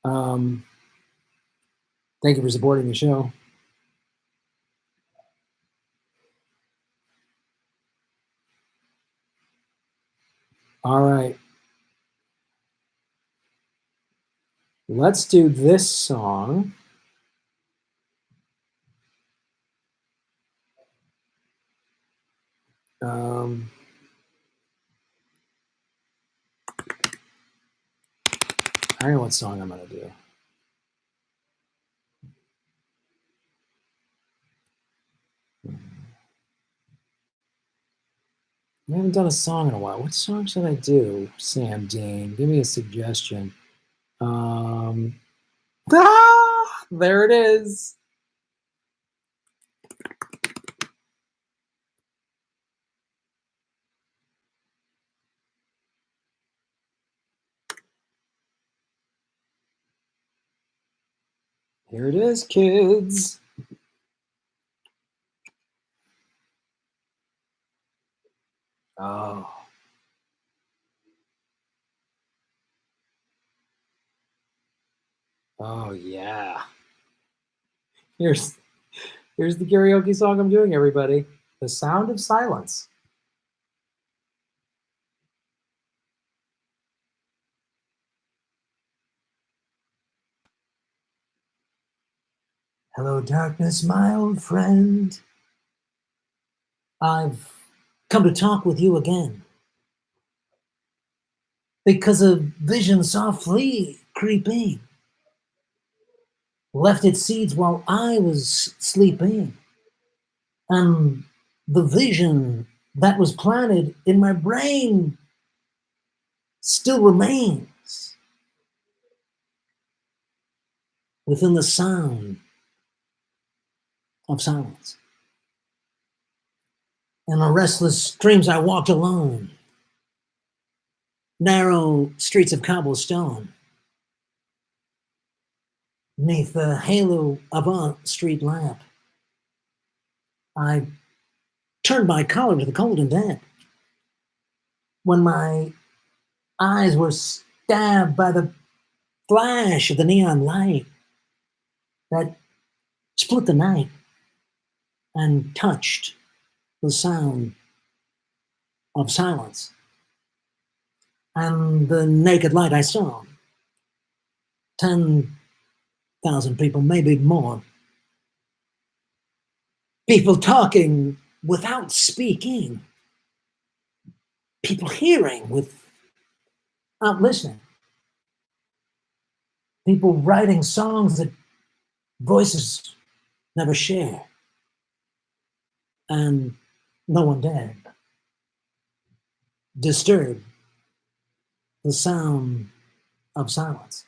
Thank you for supporting the show. All right. Let's do this song. I don't know what song I'm going to do. I haven't done a song in a while. What song should I do, Sam Dean? Give me a suggestion. There it is. Here it is, kids. Oh. Oh, yeah. Here's the karaoke song I'm doing, everybody. The Sound of Silence. Hello, darkness, my old friend. I've come to talk with you again. Because a vision softly creeping left its seeds while I was sleeping. And the vision that was planted in my brain still remains within the sound of silence. In the restless dreams I walked alone, narrow streets of cobblestone, neath the halo of a street lamp. I turned my collar to the cold and damp. When my eyes were stabbed by the flash of the neon light that split the night and touched the sound of silence. And the naked light I saw, 10,000 people, maybe more. People talking without speaking. People hearing without listening. People writing songs that voices never share. And no one dared disturb the sound of silence.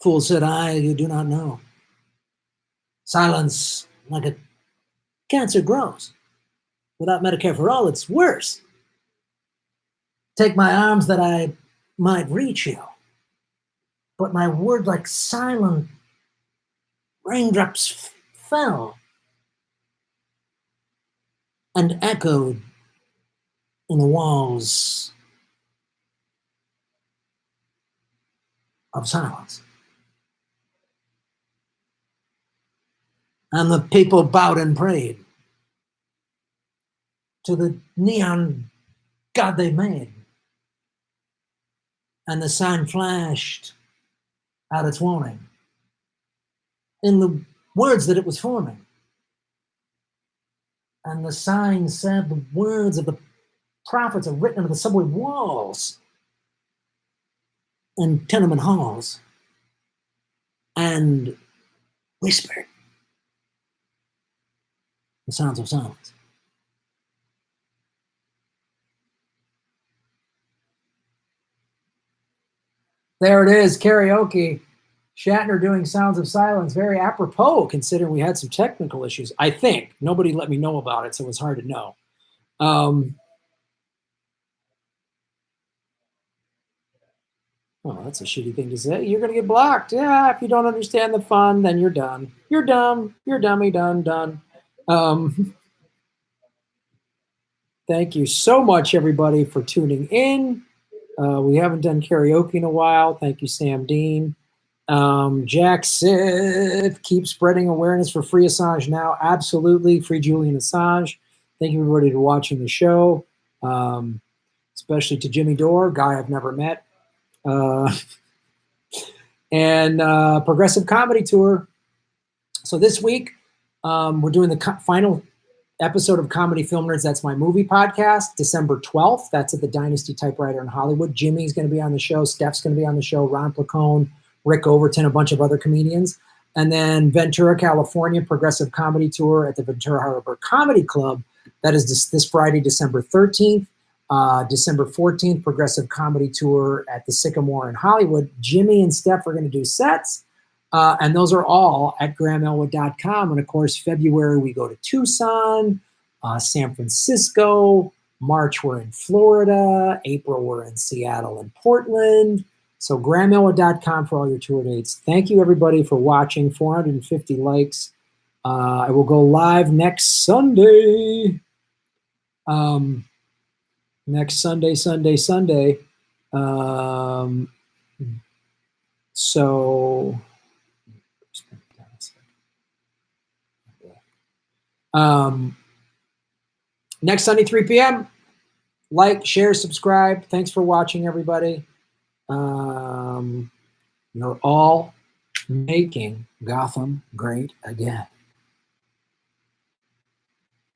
Fool, said I, you do not know. Silence, like a cancer, grows. Without Medicare for all, it's worse. Take my arms that I might reach you, but my word like silent raindrops fell and echoed in the walls of silence. And the people bowed and prayed to the neon god they made. And the sign flashed out its warning in the words that it was forming. And the sign said the words of the prophets are written into the subway walls and tenement halls and whispered the sounds of silence. There it is, karaoke. Shatner doing Sounds of Silence. Very apropos, considering we had some technical issues. I think. Nobody let me know about it, so it was hard to know. Oh, that's a shitty thing to say. You're going to get blocked. Yeah, if you don't understand the fun, then you're done. You're dumb. You're dummy, done. Thank you so much, everybody, for tuning in. We haven't done karaoke in a while. Thank you, Sam Dean. Jack Sith, keep spreading awareness for Free Assange now. Absolutely. Free Julian Assange. Thank you, everybody, for watching the show, especially to Jimmy Dore, guy I've never met. And Progressive Comedy Tour. So this week, we're doing the final episode of Comedy Film Nerds. That's my movie podcast, December 12th. That's at the Dynasty Typewriter in Hollywood. Jimmy's going to be on the show. Steph's going to be on the show. Ron Placone, Rick Overton, a bunch of other comedians. And then Ventura, California, Progressive Comedy Tour at the Ventura Harbor Comedy Club. That is this Friday, December 13th. December 14th, Progressive Comedy Tour at the Sycamore in Hollywood. Jimmy and Steph are going to do sets. And those are all at grahamelwood.com. And of course, February, we go to Tucson, San Francisco. March, we're in Florida. April, we're in Seattle and Portland. So grandmiller.com for all your tour dates. Thank you, everybody, for watching. 450 likes. I will go live next Sunday. Next Sunday. So next Sunday, 3 p.m. Like, share, subscribe. Thanks for watching, everybody. You're all making Gotham great again.